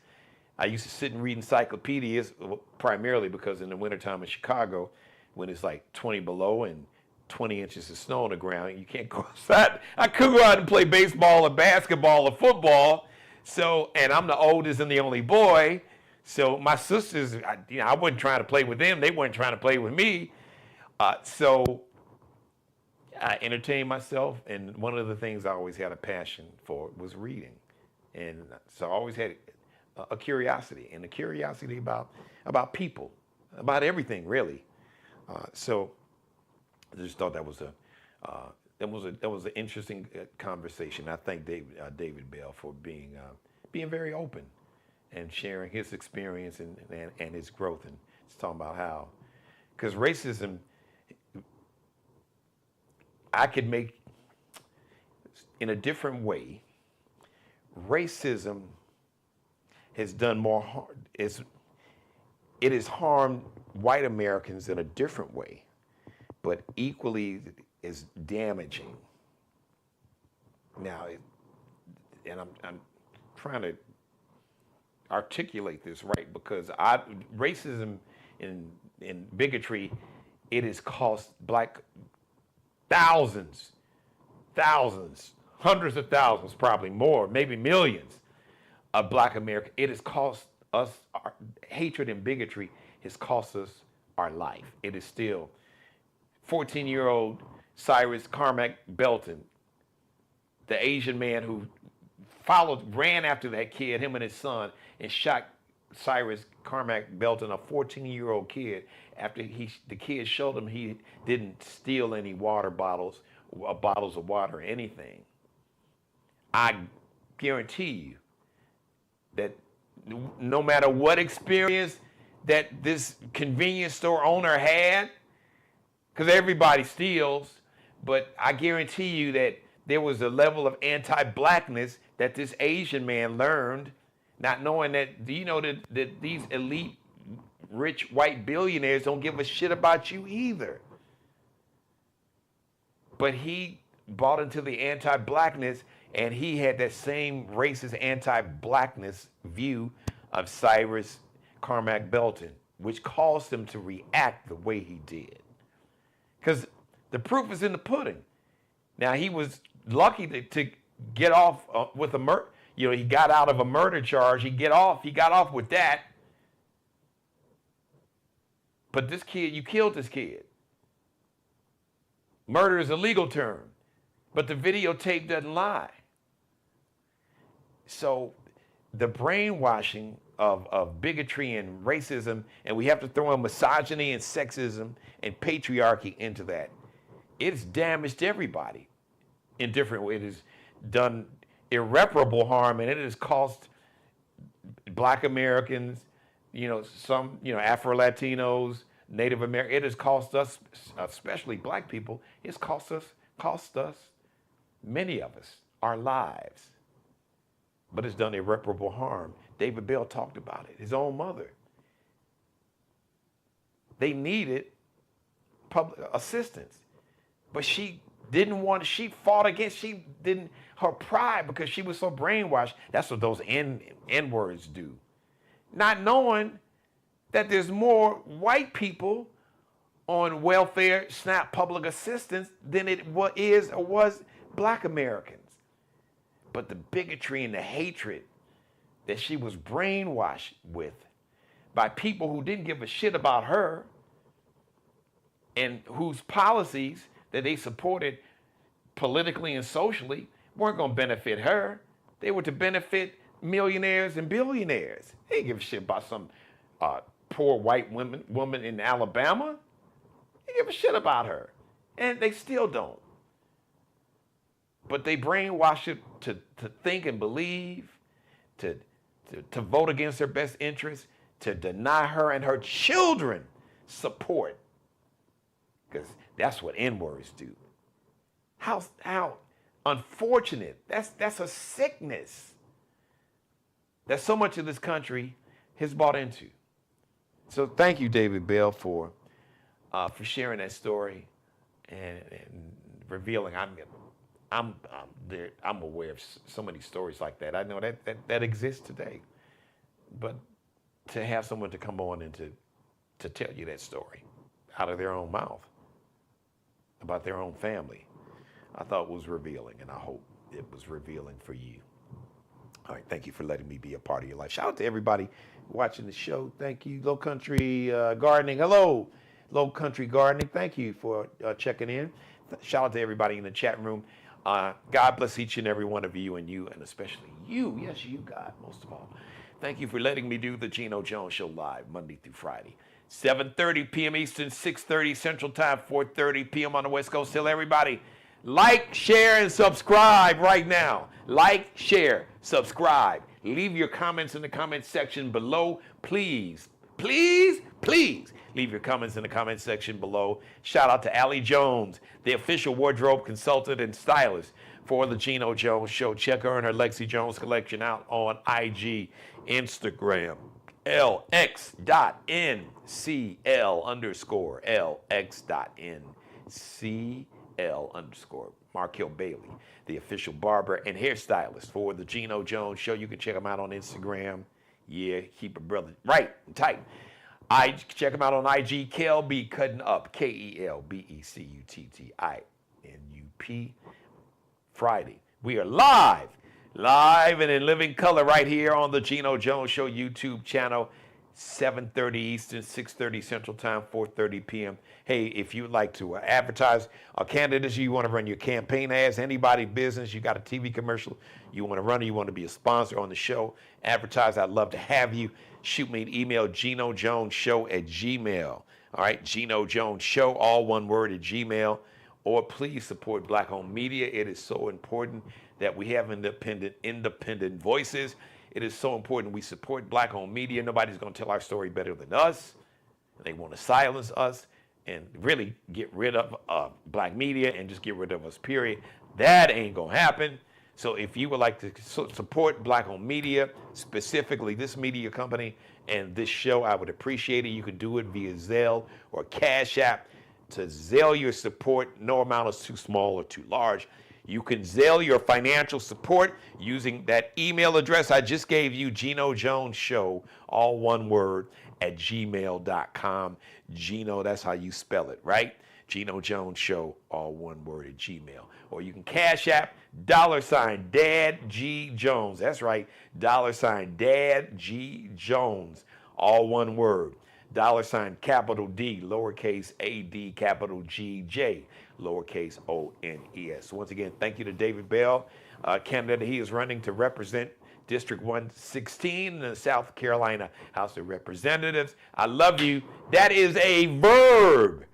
I used to sit and read encyclopedias, primarily because in the wintertime in Chicago, when it's like 20 below and 20 inches of snow on the ground, you can't go outside. I couldn't go out and play baseball or basketball or football. So, and I'm the oldest and the only boy. So my sisters, I wasn't trying to play with them. They weren't trying to play with me. So I entertained myself, and one of the things I always had a passion for was reading. And so I always had a curiosity, and a curiosity about people, about everything, really. So I just thought that was an interesting conversation. I thank David Bell for being very open and sharing his experience and his growth, and just talking about how, because racism, I could make in a different way. Racism has done more harm. It has harmed white Americans in a different way, but equally is damaging. Now, and I'm trying to articulate this right, because racism and bigotry, it has cost black thousands, hundreds of thousands, probably more, maybe millions of black Americans. It has cost us, our hatred and bigotry has cost us our life. It is still 14-year-old Cyrus Carmack Belton, the Asian man who ran after that kid, him and his son, and shot Cyrus Carmack Belton, a 14-year-old kid, after the kid showed him he didn't steal any water bottles of water or anything. I guarantee you that no matter what experience that this convenience store owner had, because everybody steals, but I guarantee you that there was a level of anti-blackness that this Asian man learned, not knowing that, do you know that these elite, rich white billionaires don't give a shit about you either. But he bought into the anti-blackness, and he had that same racist anti-blackness view of Cyrus Carmack Belton, which caused him to react the way he did. Because the proof is in the pudding. Now, he was lucky to get off with a murder. You know, he got out of a murder charge. He got off with that. But this kid, you killed this kid. Murder is a legal term, but the videotape doesn't lie. So the brainwashing of bigotry and racism, and we have to throw in misogyny and sexism and patriarchy into that. It's damaged everybody in different ways. It has done irreparable harm, and it has cost Black Americans, some, Afro-Latinos, Native Americans. It has cost us, especially Black people, it's cost us, many of us, our lives. But it's done irreparable harm. David Bell talked about it, his own mother. They needed public assistance, but she fought against, her pride, because she was so brainwashed. That's what those N-words do. Not knowing that there's more white people on welfare, SNAP, public assistance than it was Black Americans. But the bigotry and the hatred that she was brainwashed with by people who didn't give a shit about her and whose policies that they supported politically and socially weren't going to benefit her. They were to benefit millionaires and billionaires. They didn't give a shit about some poor white woman in Alabama. They give a shit about her. And they still don't. But they brainwash it to think and believe, to vote against her best interests, to deny her and her children support. Because that's what N-words do. How unfortunate. That's a sickness that so much of this country has bought into. So thank you, David Bell, for sharing that story and revealing. I'm aware of so many stories like that. I know that exists today. But to have someone to come on and to tell you that story out of their own mouth about their own family, I thought was revealing, and I hope it was revealing for you. All right, thank you for letting me be a part of your life. Shout out to everybody watching the show. Thank you. Low Country Gardening. Hello, Low Country Gardening. Thank you for checking in. Shout out to everybody in the chat room. God bless each and every one of you, and especially you. Yes, you, God, most of all. Thank you for letting me do the Geno Jones Show live Monday through Friday. 7:30 p.m. Eastern, 6:30 Central Time, 4:30 p.m. on the West Coast. Tell everybody, like, share, and subscribe right now. Like, share, subscribe. Leave your comments in the comment section below. Please, please, please leave your comments in the comment section below. Shout out to Allie Jones, the official wardrobe consultant and stylist for the Geno Jones Show. Check her and her Lexi Jones collection out on IG, Instagram, LX.NCL_LX.NCL_. Markel Bailey, the official barber and hairstylist for the Geno Jones Show. You can check him out on Instagram. Yeah, keep a brother right and tight. Check him out on IG, KLB Cutting Up, KELBECUTTINUP. Friday. We are live and in living color right here on the Geno Jones Show YouTube channel. 7:30 Eastern, 6:30 Central Time, 4:30 p.m. Hey, if you'd like to advertise candidates, you want to run your campaign ads, anybody business, you got a TV commercial, you want to run it, you want to be a sponsor on the show, advertise, I'd love to have you. Shoot me an email, GenoJonesShow@gmail. All right, GenoJonesShow, all one word, at Gmail. Or please support Black-owned media. It is so important that we have independent voices. It is so important we support Black-owned media. Nobody's going to tell our story better than us. They want to silence us and really get rid of Black media and just get rid of us, period. That ain't going to happen. So if you would like to support Black-owned media, specifically this media company and this show, I would appreciate it. You can do it via Zelle or Cash App. To Zelle your support, no amount is too small or too large. You can Zelle your financial support using that email address I just gave you, GenoJonesShow, all one word, at gmail.com. Geno, that's how you spell it, right? GenoJonesShow, all one word, at Gmail. Or you can Cash App, $Dad G Jones. That's right, $Dad G Jones, all one word. $capital D, lowercase a-d, capital G-J, lowercase O-N-E-S. Once again, thank you to David Bell, candidate. He is running to represent District 116 in the South Carolina House of Representatives. I love you. That is a verb.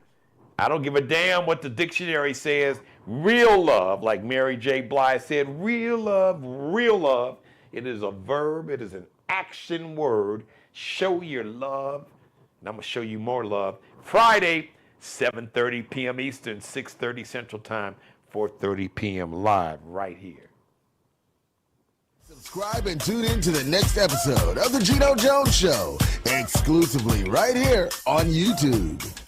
I don't give a damn what the dictionary says. Real love, like Mary J. Blige said, real love, real love. It is a verb. It is an action word. Show your love. And I'm going to show you more love. Friday, 7:30 p.m. Eastern, 6:30 Central Time, 4:30 p.m. live right here. Subscribe and tune in to the next episode of The Geno Jones Show, exclusively right here on YouTube.